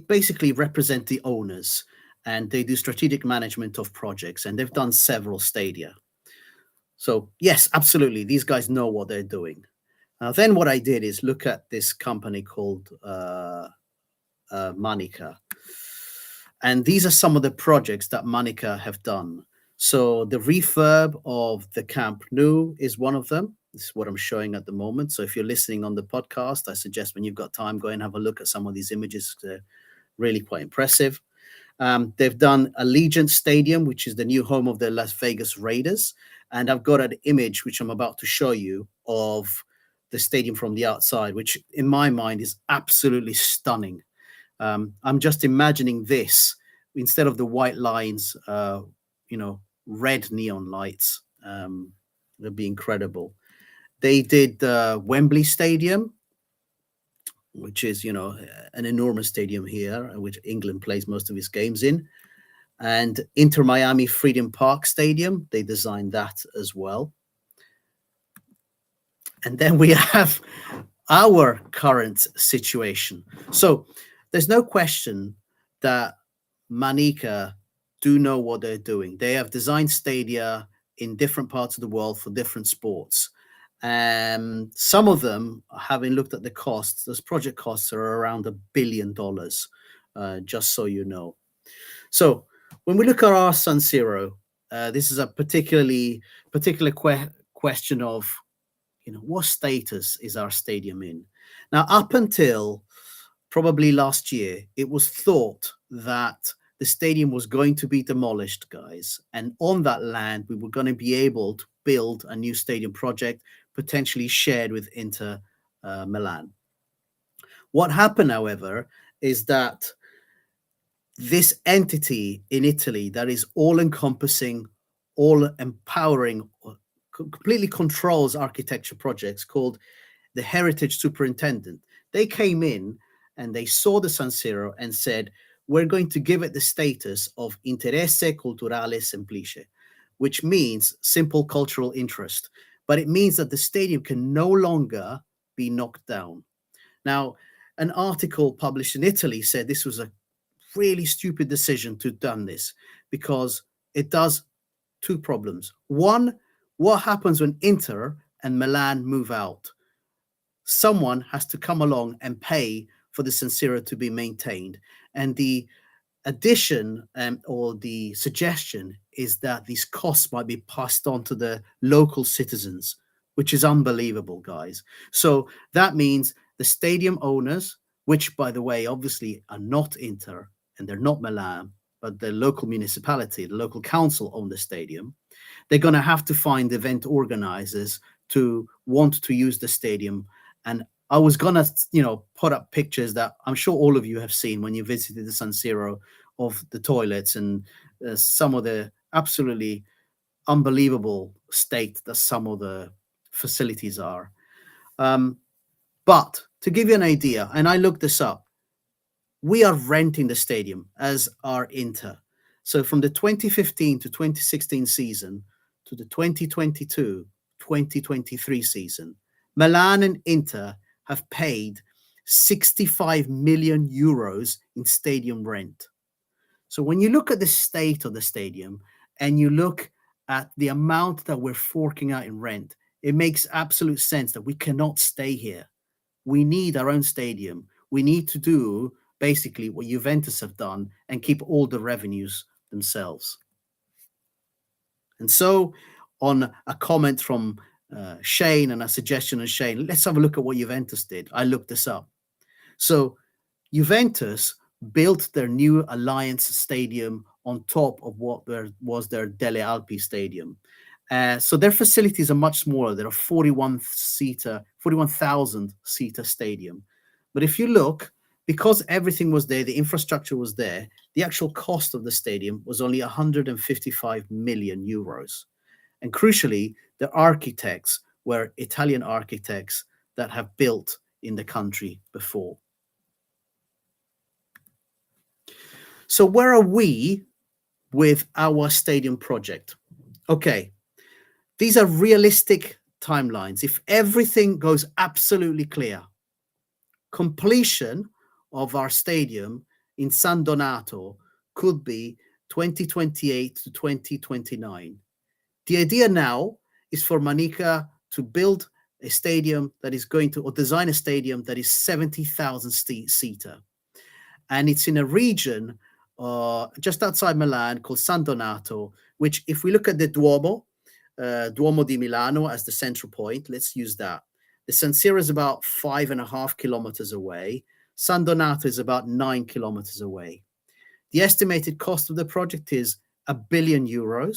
basically represent the owners, and they do strategic management of projects, and they've done several stadia. So yes, absolutely, these guys know what they're doing. Then what I did is look at this company called Manica. And these are some of the projects that Manica have done. So the refurb of the Camp Nou is one of them. This is what I'm showing at the moment. So if you're listening on the podcast, I suggest when you've got time, go and have a look at some of these images. They're really quite impressive. They've done Allegiant Stadium, which is the new home of the Las Vegas Raiders. And I've got an image, which I'm about to show you, of the stadium from the outside, which in my mind is absolutely stunning. I'm just imagining this instead of the white lines, red neon lights. That'd be incredible. They did Wembley Stadium, which is, an enormous stadium here, which England plays most of its games in. And Inter Miami Freedom Park Stadium, they designed that as well. And then we have our current situation. So there's no question that Manica do know what they're doing. They have designed stadia in different parts of the world for different sports. Some of them, having looked at the costs, those project costs are around $1 billion, just so you know. So when we look at our San Siro, this is a particular question of, what status is our stadium in? Now, up until probably last year, it was thought that the stadium was going to be demolished, guys. And on that land, we were going to be able to build a new stadium project, potentially shared with Inter Milan. What happened, however, is that this entity in Italy that is all encompassing, all empowering, completely controls architecture projects, called the Heritage Superintendent, they came in and they saw the San Siro and said, we're going to give it the status of interesse culturale semplice, which means simple cultural interest. But it means that the stadium can no longer be knocked down. Now, an article published in Italy said this was a really stupid decision to have done this, because it does two problems. One, what happens when Inter and Milan move out? Someone has to come along and pay for the San Siro to be maintained. And the addition or the suggestion is that these costs might be passed on to the local citizens, which is unbelievable, guys. So that means the stadium owners, which, by the way, obviously are not Inter and they're not Milan, but the local municipality, the local council own the stadium, they're going to have to find event organizers to want to use the stadium. And I was going to, put up pictures that I'm sure all of you have seen when you visited the San Siro, of the toilets and some of the absolutely unbelievable state that some of the facilities are. But to give you an idea, and I looked this up, we are renting the stadium as our Inter. So from the 2015 to 2016 season to the 2022-2023 season, Milan and Inter have paid 65 million euros in stadium rent. So when you look at the state of the stadium and you look at the amount that we're forking out in rent, it makes absolute sense that we cannot stay here. We need our own stadium. We need to do basically what Juventus have done and keep all the revenues themselves. And so, on a comment from Shane and a suggestion of Shane, let's have a look at what Juventus did. I looked this up. So Juventus built their new Alliance Stadium on top of what was their Delle Alpi Stadium. So their facilities are much smaller. They're a 41,000 seater stadium. But if you look, because everything was there, the infrastructure was there, the actual cost of the stadium was only 155 million euros. And crucially, the architects were Italian architects that have built in the country before. So where are we with our stadium project? Okay, these are realistic timelines. If everything goes absolutely clear, completion of our stadium in San Donato could be 2028 to 2029. The idea now is for Manica to build a stadium that is going to, or design a stadium that is 70,000 seater. And it's in a region just outside Milan called San Donato, which, if we look at the Duomo di Milano as the central point, let's use that. The San Siro is about 5.5 kilometers away. San Donato is about 9 kilometers away. The estimated cost of the project is €1 billion.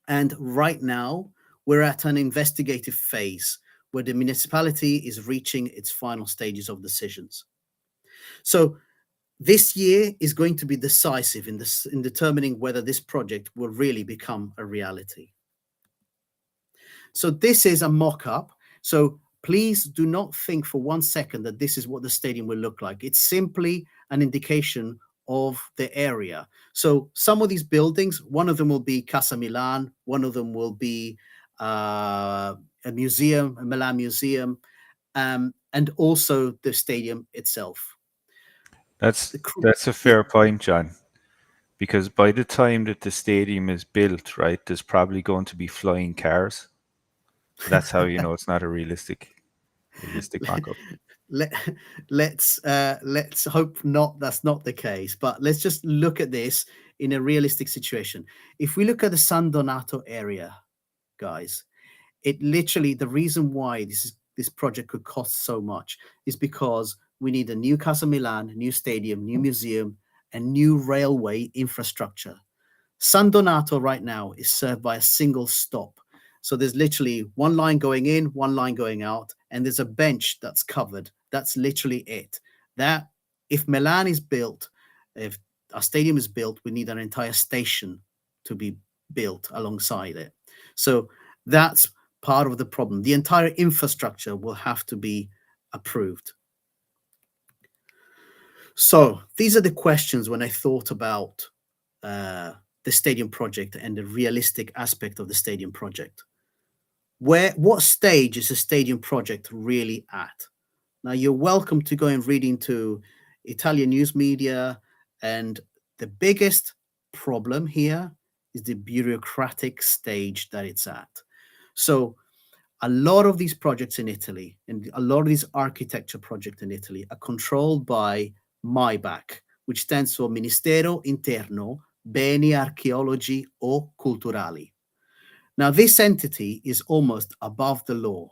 And right now, we're at an investigative phase where the municipality is reaching its final stages of decisions. So this year is going to be decisive in determining whether this project will really become a reality. So this is a mock-up. So please do not think for 1 second that this is what the stadium will look like. It's simply an indication of the area. So some of these buildings, one of them will be Casa Milan, one of them will be a museum, a Milan museum, and also the stadium itself. That's a fair point, John, because by the time that the stadium is built, right, there's probably going to be flying cars. So that's how you know it's not a realistic mock-up. Let's hope not. That's not the case. But let's just look at this in a realistic situation. If we look at the San Donato area, guys, it literally, the reason why this project could cost so much is because we need a new Casa Milan, new stadium, new museum, and new railway infrastructure. San Donato right now is served by a single stop. So there's literally one line going in, one line going out, and there's a bench that's covered. That's literally it. That if Milan is built, if our stadium is built, we need an entire station to be built alongside it. So that's part of the problem. The entire infrastructure will have to be approved. So these are the questions when I thought about the stadium project and the realistic aspect of the stadium project. What stage is a stadium project really at? Now, you're welcome to go and read into Italian news media, and the biggest problem here is the bureaucratic stage that it's at. So a lot of these projects in Italy and a lot of these architecture projects in Italy are controlled by MIBAC, which stands for Ministero Interno Beni Archeologi o Culturali. Now, this entity is almost above the law.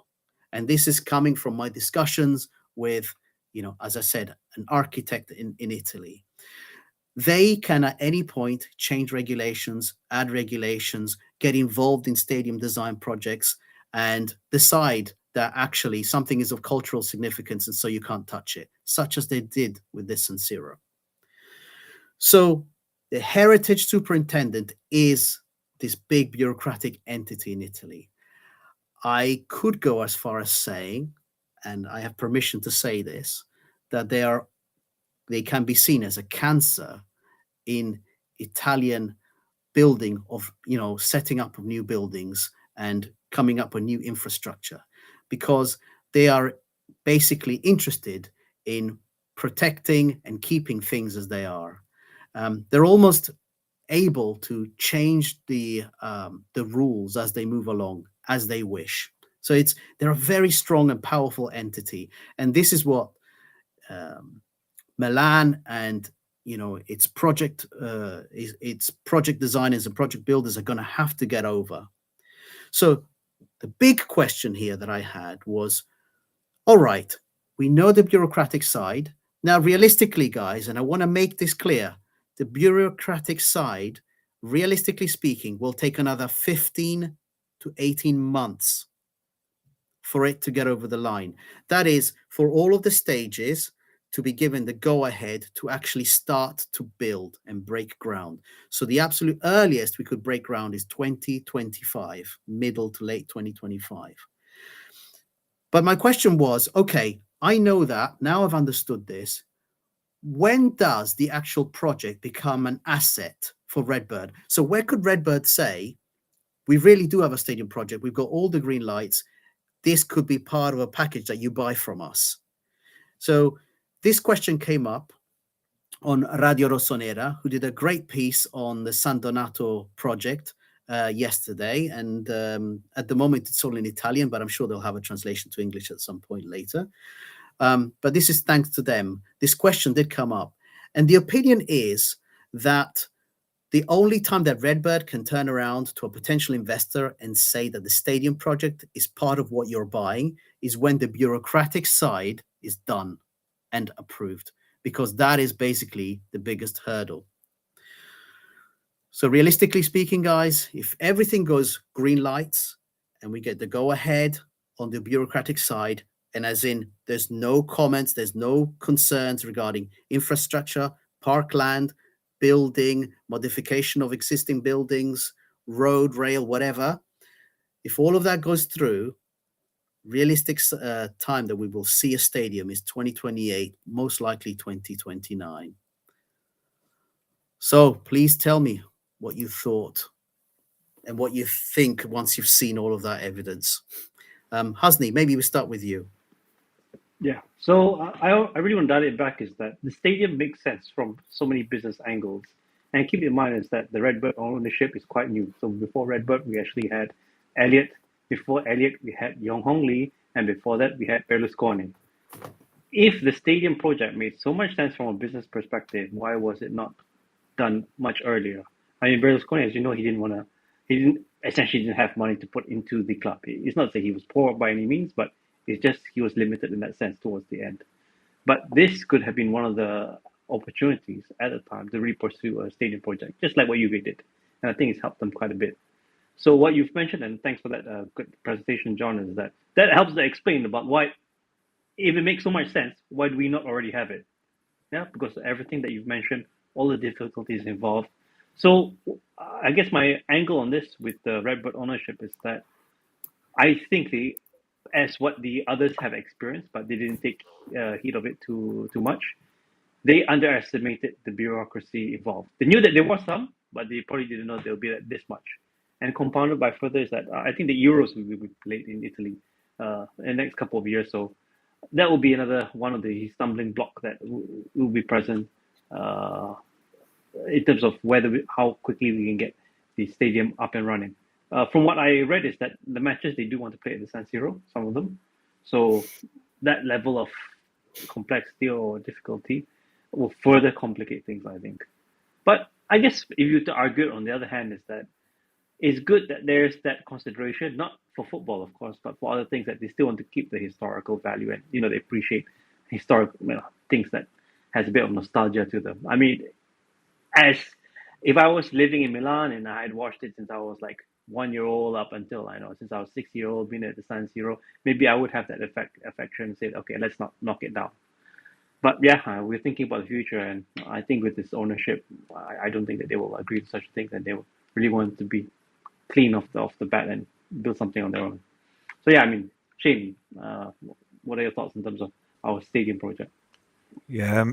And this is coming from my discussions with, as I said, an architect in Italy. They can at any point change regulations, add regulations, get involved in stadium design projects, and decide that actually something is of cultural significance and so you can't touch it, such as they did with this San Siro. So the heritage superintendent is this big bureaucratic entity in Italy. I could go as far as saying, and I have permission to say this, that they can be seen as a cancer in Italian building of, setting up of new buildings and coming up with new infrastructure, because they are basically interested in protecting and keeping things as they are. They're almost able to change the rules as they move along, as they wish. So they're a very strong and powerful entity, and this is what Milan and its project designers and project builders are going to have to get over. So the big question here that I had was, all right, we know the bureaucratic side. Now, realistically, guys, and I want to make this clear, the bureaucratic side, realistically speaking, will take another 15 to 18 months for it to get over the line. That is, for all of the stages to be given the go-ahead to actually start to build and break ground. So the absolute earliest we could break ground is 2025, middle to late 2025. But my question was, okay, I know that, now I've understood this. When does the actual project become an asset for Redbird? So where could Redbird say, we really do have a stadium project, we've got all the green lights, this could be part of a package that you buy from us? So this question came up on Radio Rossonera, who did a great piece on the San Donato project yesterday. And at the moment, it's all in Italian, but I'm sure they'll have a translation to English at some point later. But this is thanks to them. This question did come up. And the opinion is that the only time that Redbird can turn around to a potential investor and say that the stadium project is part of what you're buying is when the bureaucratic side is done and approved, because that is basically the biggest hurdle. So realistically speaking, guys, if everything goes green lights and we get the go ahead on the bureaucratic side, and as in there's no comments, there's no concerns regarding infrastructure, parkland, building, modification of existing buildings, road, rail, whatever, if all of that goes through, realistic time that we will see a stadium is 2028, most likely 2029. So please tell me what you thought and what you think once you've seen all of that evidence. Husni, maybe we start with you. Yeah. So I really want to dial it back is that the stadium makes sense from so many business angles. And keep in mind is that the Redbird ownership is quite new. So before Redbird, we actually had Elliott. Before Elliott, we had Yong Hong Lee. And before that, we had Berlusconi. If the stadium project made so much sense from a business perspective, why was it not done much earlier? I mean, Berlusconi, as you know, he didn't want he didn't essentially didn't have money to put into the club. It's not that he was poor by any means, but it's just he was limited in that sense towards the end. But this could have been one of the opportunities at the time to really pursue a stadium project, just like what you did. And I think it's helped them quite a bit. So what you've mentioned, and thanks for that good presentation, John, is that helps to explain about why, if it makes so much sense, why do we not already have it? Yeah, because everything that you've mentioned, all the difficulties involved. So I guess my angle on this with the Redbird ownership is that I think as what the others have experienced, but they didn't take heed of it too much. They underestimated the bureaucracy involved. They knew that there was some, but they probably didn't know there would be this much. And compounded by further is that I think the Euros will be played in Italy in the next couple of years. So that will be another one of the stumbling block that will be present uh, in terms of how quickly we can get the stadium up and running. From what I read is that the matches they do want to play at the San Siro, some of them. So that level of complexity or difficulty will further complicate things, I think. But I guess if you to argue on the other hand is that it's good that there's that consideration, not for football, of course, but for other things that they still want to keep the historical value and they appreciate historic things that has a bit of nostalgia to them. I mean, as if I was living in Milan and I had watched it since I was like 1 year old up until I know since I was 6 year old being at the San Siro, maybe I would have that affection and say, okay, let's not knock it down. But yeah, we're thinking about the future, and I think with this ownership, I don't think that they will agree to such things, and they will really want to be clean off the bat and build something on their own. So yeah, I mean, Shane, what are your thoughts in terms of our stadium project? Yeah.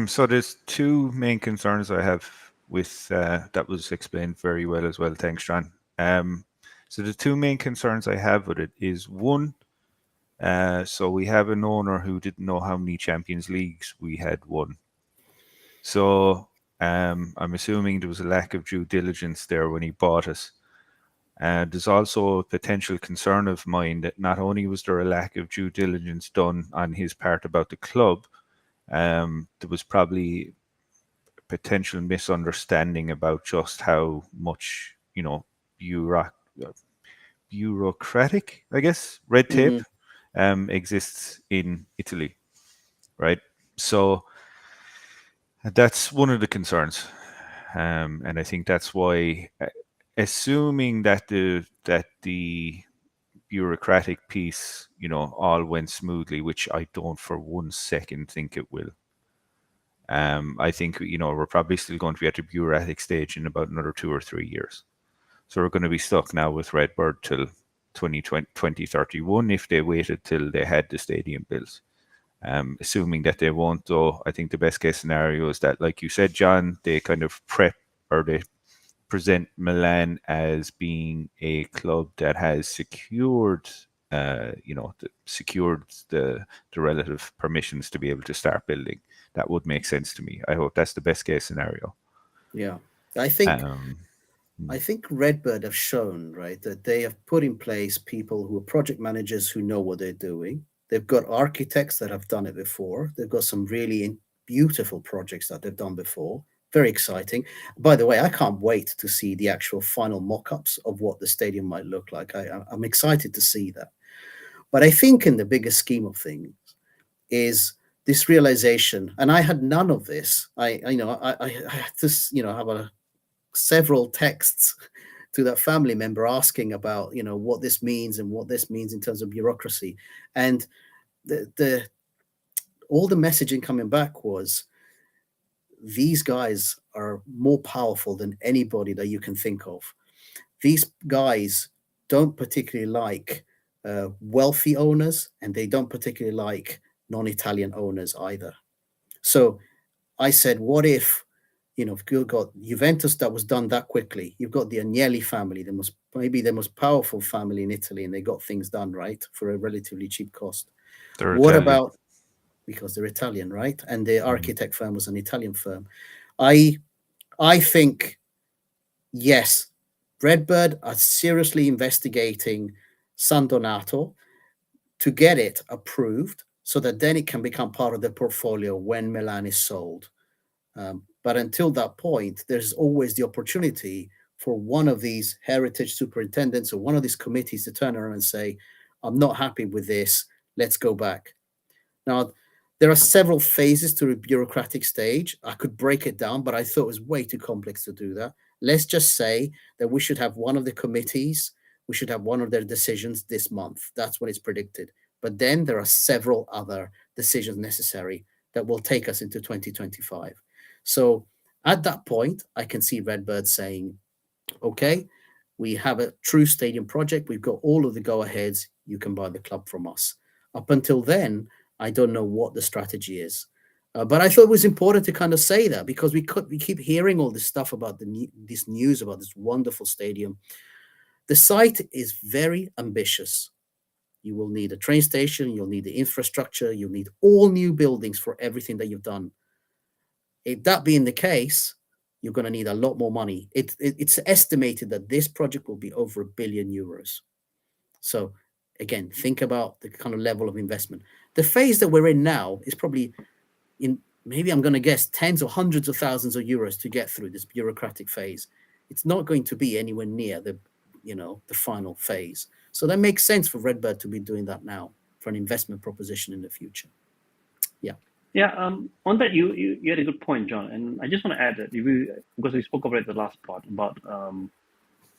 So there's two main concerns I have with that was explained very well as well. Thanks, John. So the two main concerns I have with it is one. So we have an owner who didn't know how many Champions Leagues we had won. So I'm assuming there was a lack of due diligence there when he bought us. There's also a potential concern of mine that not only was there a lack of due diligence done on his part about the club, there was probably potential misunderstanding about just how much, bureaucratic, I guess, red tape exists in Italy, right? So that's one of the concerns, and I think that's why, assuming that the bureaucratic piece, all went smoothly, which I don't for 1 second think it will. I think, we're probably still going to be at the bureaucratic stage in about another 2 or 3 years. So we're going to be stuck now with Redbird till 2031 if they waited till they had the stadium built. Assuming that they won't, though, I think the best case scenario is that, like you said, John, they kind of they present Milan as being a club that has secured, secured the relative permissions to be able to start building. That would make sense to me. I hope that's the best case scenario. Yeah, I think Um, I think Redbird have shown, right, that they have put in place people who are project managers who know what they're doing. They've got architects that have done it before. They've got some really beautiful projects that they've done before. Very exciting. By the way, I can't wait to see the actual final mock-ups of what the stadium might look like. I'm excited to see that. But I think in the bigger scheme of things is this realization, and I had none of this. I had to, have several texts to that family member asking about what this means and what this means in terms of bureaucracy, and the all the messaging coming back was these guys are more powerful than anybody that you can think of. These guys don't particularly like wealthy owners, and they don't particularly like non-Italian owners either. So I said, what if you've got Juventus that was done that quickly. You've got the Agnelli family, maybe the most powerful family in Italy, and they got things done right for a relatively cheap cost. they're What Italian. about, because they're Italian, right? And the architect firm was an Italian firm. I think, yes, Redbird are seriously investigating San Donato to get it approved so that then it can become part of the portfolio when Milan is sold. But until that point, there's always the opportunity for one of these heritage superintendents or one of these committees to turn around and say, I'm not happy with this, let's go back. Now, there are several phases to the bureaucratic stage. I could break it down, but I thought it was way too complex to do that. Let's just say that we should have one of the committees, we should have one of their decisions this month. That's what it's predicted. But then there are several other decisions necessary that will take us into 2025. So at that point, I can see Redbird saying, okay, we have a true stadium project. We've got all of the go-aheads. You can buy the club from us. Up until then, I don't know what the strategy is. But I thought it was important to kind of say that because we keep hearing all this stuff about this news about this wonderful stadium. The site is very ambitious. You will need a train station. You'll need the infrastructure. You'll need all new buildings for everything that you've done. If that being the case, you're going to need a lot more money. It's estimated that this project will be over €1 billion. So again, think about the kind of level of investment. The phase that we're in now is probably in, maybe I'm going to guess, tens or hundreds of thousands of euros to get through this bureaucratic phase. It's not going to be anywhere near the final phase. So that makes sense for Redbird to be doing that now for an investment proposition in the future. Yeah. Yeah, on that, you had a good point, John, and I just want to add that because we spoke about it the last part about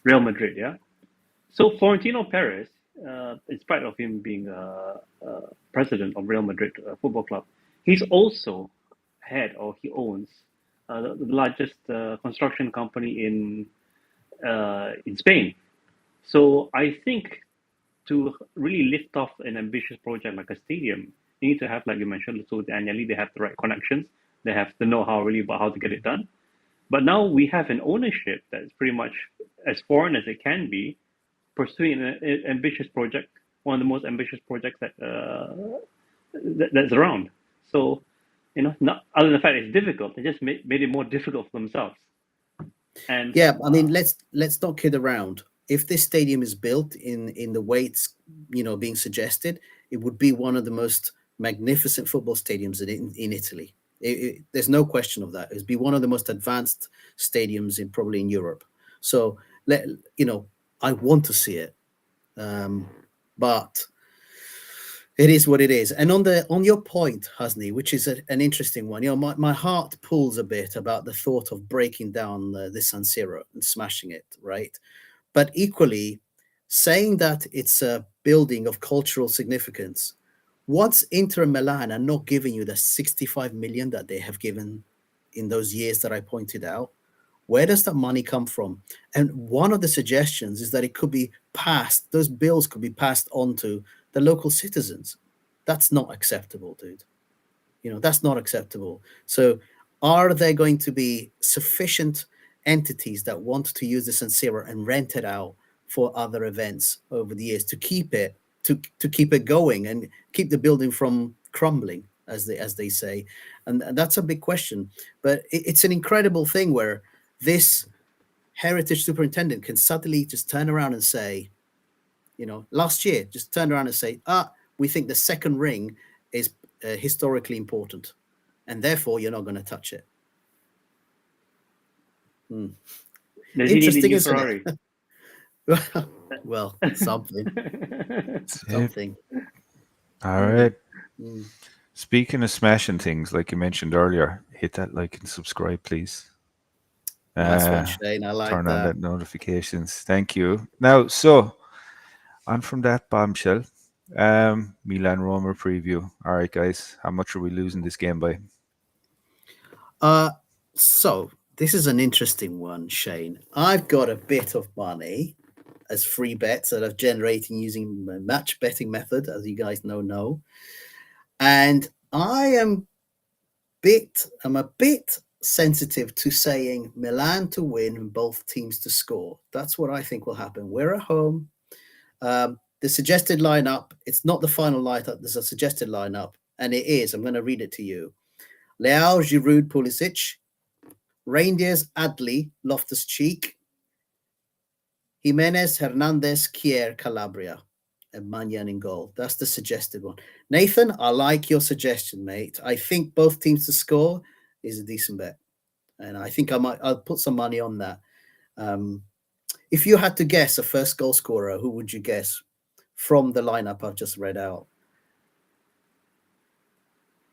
Real Madrid, yeah. So Florentino Perez, in spite of him being president of Real Madrid Football Club, he's also he owns the largest construction company in Spain. So I think to really lift off an ambitious project like a stadium, you need to have, like you mentioned, so annually they have the right connections, they have the know-how really about how to get it done. But now we have an ownership that's pretty much as foreign as it can be, pursuing an ambitious project, one of the most ambitious projects that's around. So, not other than the fact it's difficult, they just made it more difficult for themselves. And yeah, I mean, let's not kid around. If this stadium is built in the way it's being suggested, it would be one of the most magnificent football stadiums in Italy. There's no question of that. It would be one of the most advanced stadiums probably in Europe. So I want to see it, but it is what it is. And on your point, Husni, which is an interesting one, my heart pulls a bit about the thought of breaking down the San Siro and smashing it, right? But equally, saying that it's a building of cultural significance, once Inter Milan are not giving you the 65 million that they have given in those years that I pointed out, where does that money come from? And one of the suggestions is that it could be passed, those bills could be passed on to the local citizens. That's not acceptable, dude. That's not acceptable. So are there going to be sufficient entities that want to use the San Siro and rent it out for other events over the years to keep it going and keep the building from crumbling, as they say? And that's a big question. But it's an incredible thing where this heritage superintendent can suddenly just turn around and say, last year, just turn around and say, we think the second ring is historically important, and therefore you're not going to touch it. Interesting, isn't it? Well, something. All right. Speaking of smashing things, like you mentioned earlier, hit that like and subscribe, please. Nice one, Shane. I like turn that. on that notifications. Thank you. Now, so on from that bombshell, Milan-Roma preview. All right, guys, how much are we losing this game by? So this is an interesting one, Shane. I've got a bit of money as free bets that I've generated using my match betting method, as you guys know. And I'm a bit sensitive to saying Milan to win and both teams to score. That's what I think will happen. We're at home. The suggested lineup, it's not the final lineup, there's a suggested lineup, and it is, I'm going to read it to you. Leao, Giroud, Pulisic, Reindeers, Adli, Loftus-Cheek, Jimenez, Hernandez, Kjaer, Calabria, and Mannion in goal. That's the suggested one. Nathan, I like your suggestion, mate. I think both teams to score is a decent bet, and I think I'll put some money on that. If you had to guess a first goal scorer, who would you guess from the lineup I've just read out?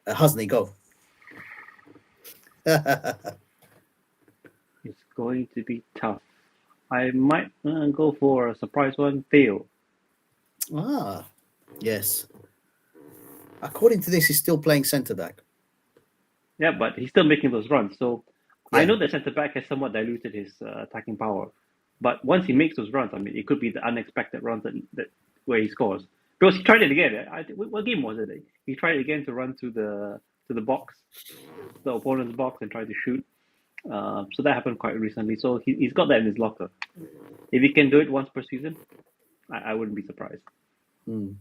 Husni, go. It's going to be tough. I might go for a surprise one, Theo. Yes. According to this, he's still playing centre back. Yeah, but he's still making those runs. So I Yeah. know that centre back has somewhat diluted his attacking power, but once he makes those runs, I mean, it could be the unexpected runs that where he scores. Because he tried it again. What game was it? He tried again to run to the box, the opponent's box, and try to shoot. So that happened quite recently. So he's got that in his locker. If he can do it once per season, I wouldn't be surprised. Mm.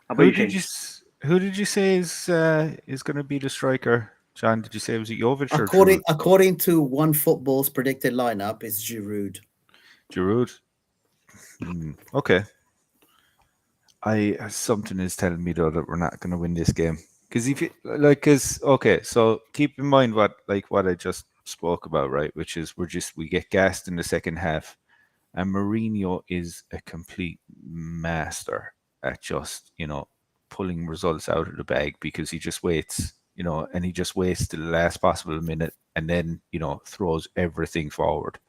How about Who you, did Shane? who did you say is going to be the striker? John, did you say was it Jovic or According to One Football's predicted lineup, it's Giroud. Giroud? Okay. Something is telling me though that we're not going to win this game because so keep in mind what I just spoke about, right? Which is we get gassed in the second half, and Mourinho is a complete master at just pulling results out of the bag because he just waits, and he just waits till the last possible minute and then throws everything forward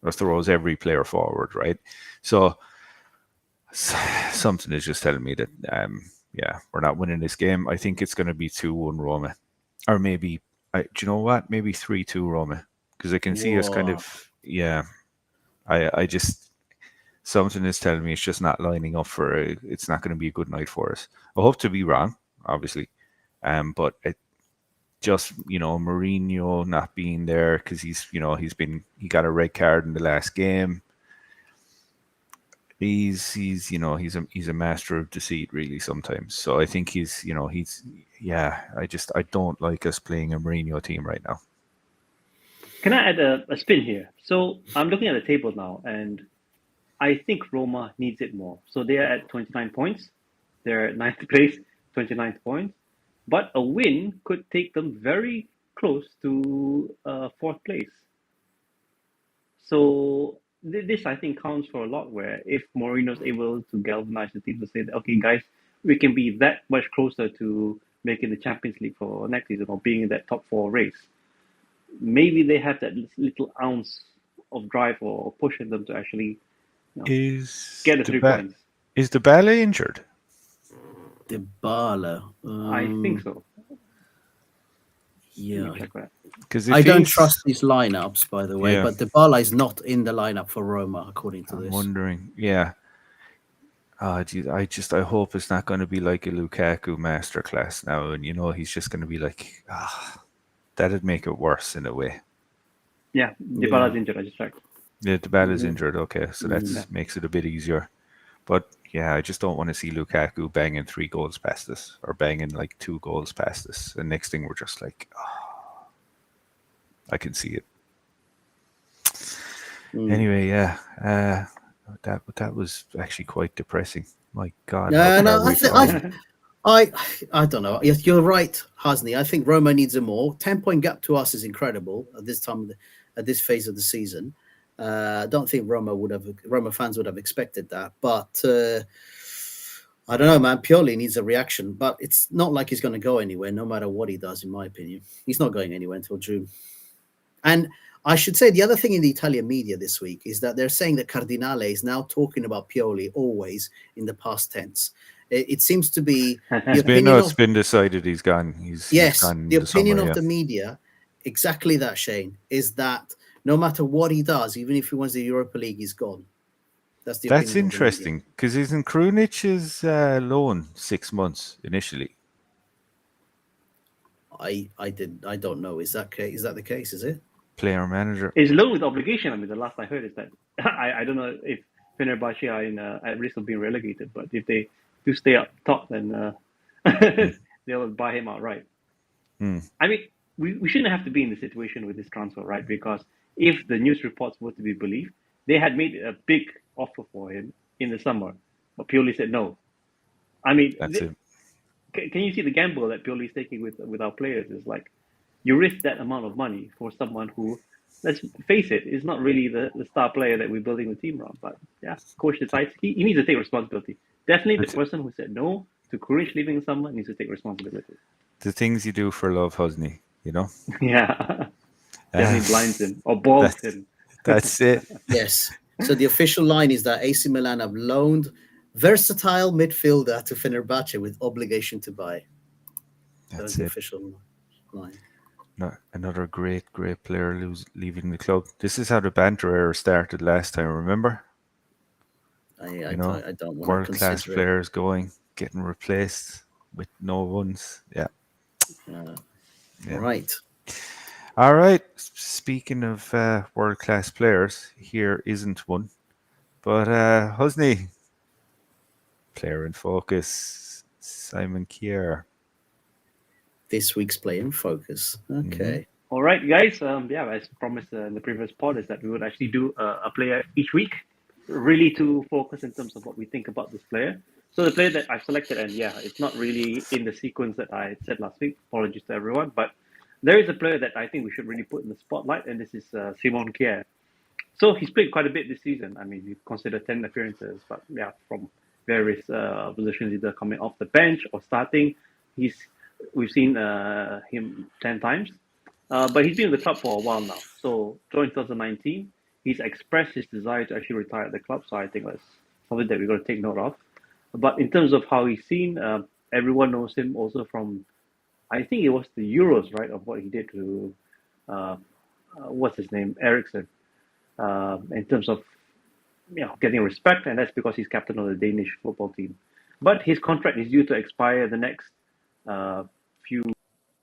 or throws every player forward, right? So something is just telling me that we're not winning this game. I think it's going to be 2-1 Roma, or maybe do you know what? Maybe 3-2 Roma, because I can see us kind of I just something is telling me it's just not lining up for it's not going to be a good night for us. I hope to be wrong, obviously, but it just Mourinho not being there because he got a red card in the last game. He's a master of deceit really sometimes. So I think I don't like us playing a Mourinho team right now. Can I add a spin here? So I'm looking at the table now, and I think Roma needs it more. So they are at 29 points. They're at 9th place, 29 points. But a win could take them very close to 4th place. So this, I think, counts for a lot, where if Mourinho's able to galvanize the team to say that, okay, guys, we can be that much closer to making the Champions League for next season or being in that top 4 race, maybe they have that little ounce of drive or push in them to actually get the 3 points. Is Dybala injured? Dybala. I think so. Yeah. Check that. Because I don't trust these lineups, by the way, but Dybala is not in the lineup for Roma, according to this. I'm wondering, yeah. I hope it's not going to be like a Lukaku masterclass now, and he's just going to be like, that'd make it worse in a way. Yeah, Dybala's injured. I just checked. Yeah, Dybala's injured. Okay, so that makes it a bit easier. But yeah, I just don't want to see Lukaku banging 3 goals past us or banging like 2 goals past us. And next thing we're just like, I can see it. Anyway, that was actually quite depressing. My God. I don't know. Yes, you're right, Husni. I think Roma needs a more. 10-point gap to us is incredible at this time, at this phase of the season. I don't think Roma fans would have expected that. But I don't know, man. Piolis needs a reaction. But it's not like he's going to go anywhere, no matter what he does, in my opinion. He's not going anywhere until June. And I should say the other thing in the Italian media this week is that they're saying that Cardinale is now talking about Pioli always in the past tense. It seems to be it's been decided he's gone. He's gone the opinion of the media, exactly that, Shane, is that no matter what he does, even if he wins the Europa League, he's gone. That's interesting because isn't Krunich's loan 6 months initially? I don't know. Is that the case? Is it? Player manager. It's loan with obligation. I mean, the last I heard is that I don't know if Fenerbahce are at risk of being relegated, but if they do stay up top, then they'll buy him outright. I mean, we shouldn't have to be in this situation with this transfer, right? Because if the news reports were to be believed, they had made a big offer for him in the summer, but Pioli said no. I mean, can you see the gamble that Pioli is taking with our players? Is like, you risk that amount of money for someone who let's face it, is not really the star player that we're building the team around. But yeah, coach decides he needs to take responsibility. Definitely, the person who said no to Courage leaving summer needs to take responsibility. The things you do for love, Husney, Yeah, Uh, definitely blinds him or balls that's, him. that's it. Yes. So the official line is that AC Milan have loaned versatile midfielder to Fenerbahce with obligation to buy. That was That's the it. official line. Another great player leaving the club. This is how the banter era started last time, remember? I don't want to World class consider it. players going, getting replaced with no ones. Yeah. Yeah. Right. All right. Speaking of world class players, here isn't one. But Husney, player in focus, Simon Kjaer. This week's play in focus. Okay. All right, guys. Yeah, as promised in the previous pod, is that we would actually do a player each week, really to focus in terms of what we think about this player. So the player that I've selected, and yeah, it's not really in the sequence that I said last week. Apologies to everyone, but there is a player that I think we should really put in the spotlight, and this is Simon Kjaer. So he's played quite a bit this season. I mean, you consider 10 appearances, but yeah, from various positions, either coming off the bench or starting. He's We've seen him 10 times, but he's been in the club for a while now. So joined 2019, he's expressed his desire to actually retire at the club. So I think that's something that we're going to take note of. But in terms of how he's seen, everyone knows him also from, I think it was the Euros, right, of what he did to, what's his name, Ericsson, in terms of getting respect, and that's because he's captain of the Danish football team. But his contract is due to expire the next few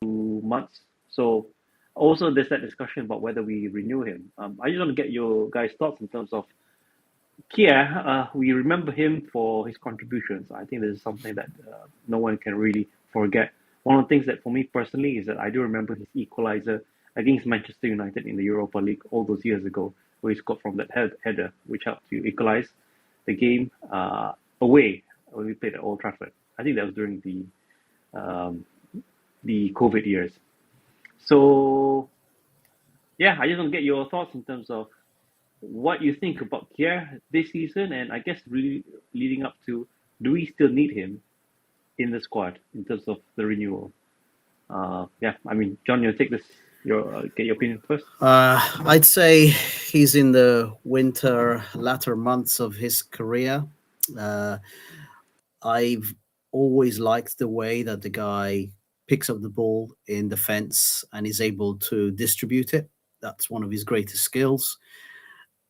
months. So also there's that discussion about whether we renew him. I just want to get your guys' thoughts in terms of Kia. We remember him for his contributions. I think this is something that no one can really forget. One of the things that for me personally is that I do remember his equalizer against Manchester United in the Europa League all those years ago, where he scored from that header, which helped to equalize the game away when we played at Old Trafford. I think that was during the COVID years. So, yeah, I just want to get your thoughts in terms of what you think about Kjaer this season, and I guess really leading up to, do we still need him in the squad in terms of the renewal? Yeah, I mean, John, you take this. Get your opinion first. I'd say he's in the latter months of his career. I've always liked the way that the guy picks up the ball in defense and is able to distribute it. That's one of his greatest skills.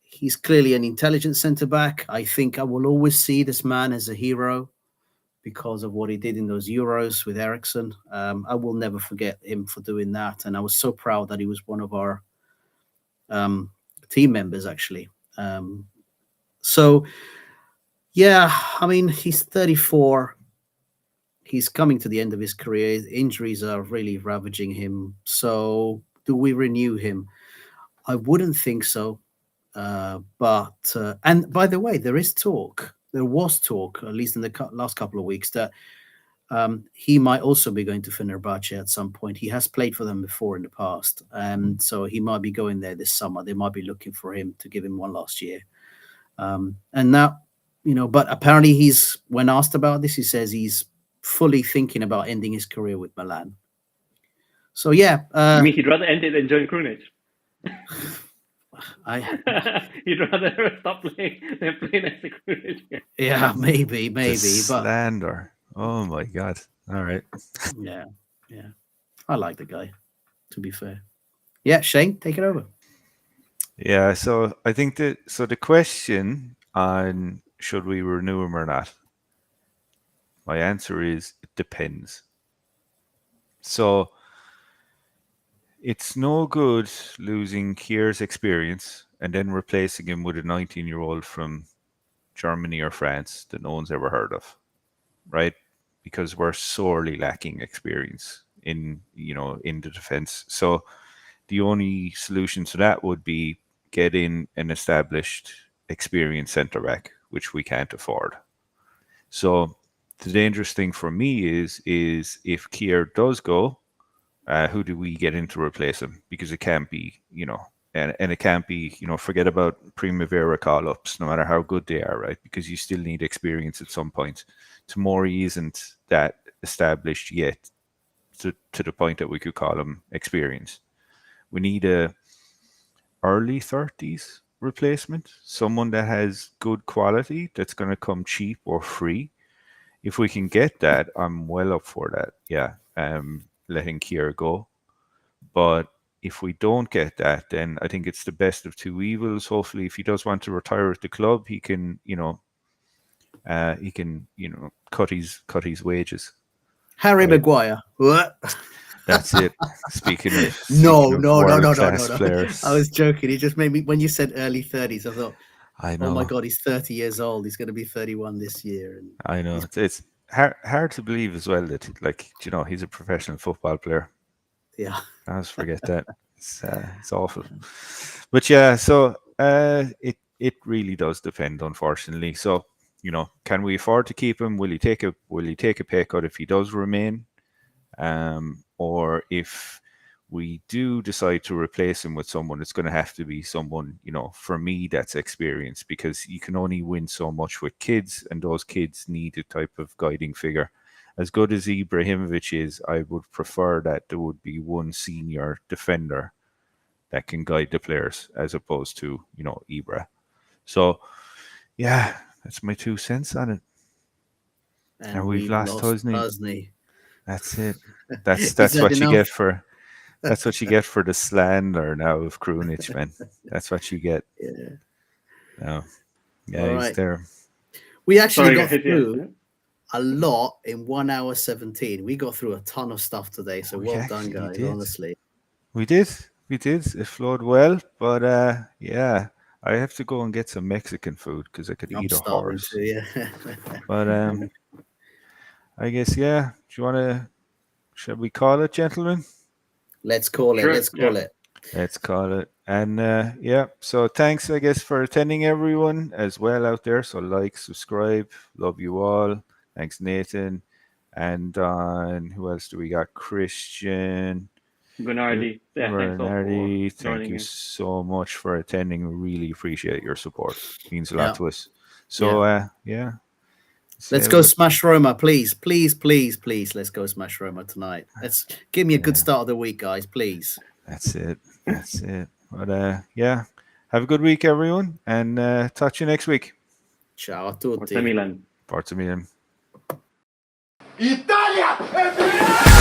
He's clearly an intelligent centre back. I think I will always see this man as a hero because of what he did in those Euros with Ericsson. I will never forget him for doing that. And I was so proud that he was one of our team members, actually. So, yeah, I mean, he's 34. He's coming to the end of his career. Injuries are really ravaging him. So, do we renew him? I wouldn't think so. But and by the way, there was talk, at least in the last couple of weeks, that he might also be going to Fenerbahce at some point. He has played for them before in the past, and so he might be going there this summer. They might be looking for him to give him one last year. And now, but apparently when asked about this, he says he's fully thinking about ending his career with Milan. So yeah, you mean he'd rather end it than join Krunic? He'd rather stop playing than play next to Krunic. Yeah, maybe, The but slander. Oh my God! All right. yeah, I like the guy. To be fair, yeah. Shane, take it over. Yeah. So I think the question on should we renew him or not, my answer is it depends. So it's no good losing Kjaer's experience and then replacing him with a 19-year-old from Germany or France that no one's ever heard of, right? Because we're sorely lacking experience in the defense. So the only solution to that would be get in an established, experienced centre back, which we can't afford. So the dangerous thing for me is if Kjaer does go, who do we get in to replace him? Because it can't be, and it can't be, forget about Primavera call-ups, no matter how good they are, right? Because you still need experience at some point. Tomori isn't that established yet to the point that we could call him experienced. We need a early 30s replacement, someone that has good quality that's going to come cheap or free. If we can get that, I'm well up for that. Yeah, letting Kjaer go. But if we don't get that, then I think it's the best of two evils. Hopefully, if he does want to retire at the club, he can, cut his wages. Harry Right. Maguire. What? That's it. Speaking of No. world class players, I was joking. He just made me, when you said early 30s, I thought, I know. oh my God, he's 30 years old. He's going to be 31 this year. And I know. It's hard to believe as well that, he's a professional football player. yeah. I always forget that. It's awful. But yeah, so it really does depend, unfortunately. So, can we afford to keep him? Will he take a pay cut if he does remain? Or if we do decide to replace him with someone, it's going to have to be someone, for me, that's experienced, because you can only win so much with kids, and those kids need a type of guiding figure. As good as Ibrahimovic is, I would prefer that there would be one senior defender that can guide the players, as opposed to, Ibra. So, yeah, that's my 2 cents on it. And we've lost Husni. That's it. That's said what you enough. get for that's what you get for the slander now of Krunic, man. That's what you get. Yeah. No. Yeah, All he's right. there. We actually Sorry, got guys, through a lot in 1 hour 17. We got through a ton of stuff today. So well done, guys. Did. Honestly. We did. It flowed well, but yeah, I have to go and get some Mexican food because I could I'm eat a starving horse. too, yeah. But I guess, yeah. Shall we call it, gentlemen? Let's call it. Sure, Let's call yeah. it. Let's call it. And yeah, so thanks, I guess, for attending, everyone, as well out there. So like, subscribe. Love you all. Thanks, Nathan. And who else do we got? Christian. Gunardi. Yeah, thanks all for Bernardi, thank joining you in. so much for attending. We really appreciate your support. It means a lot Yeah. to us. So, yeah. Let's go smash Roma, please. Please, please, please. Let's go smash Roma tonight. Let's give me a good start of the week, guys, please. That's it. But yeah, have a good week, everyone, and talk to you next week. Ciao a tutti. Forza Milan. Forza Milan. Italia!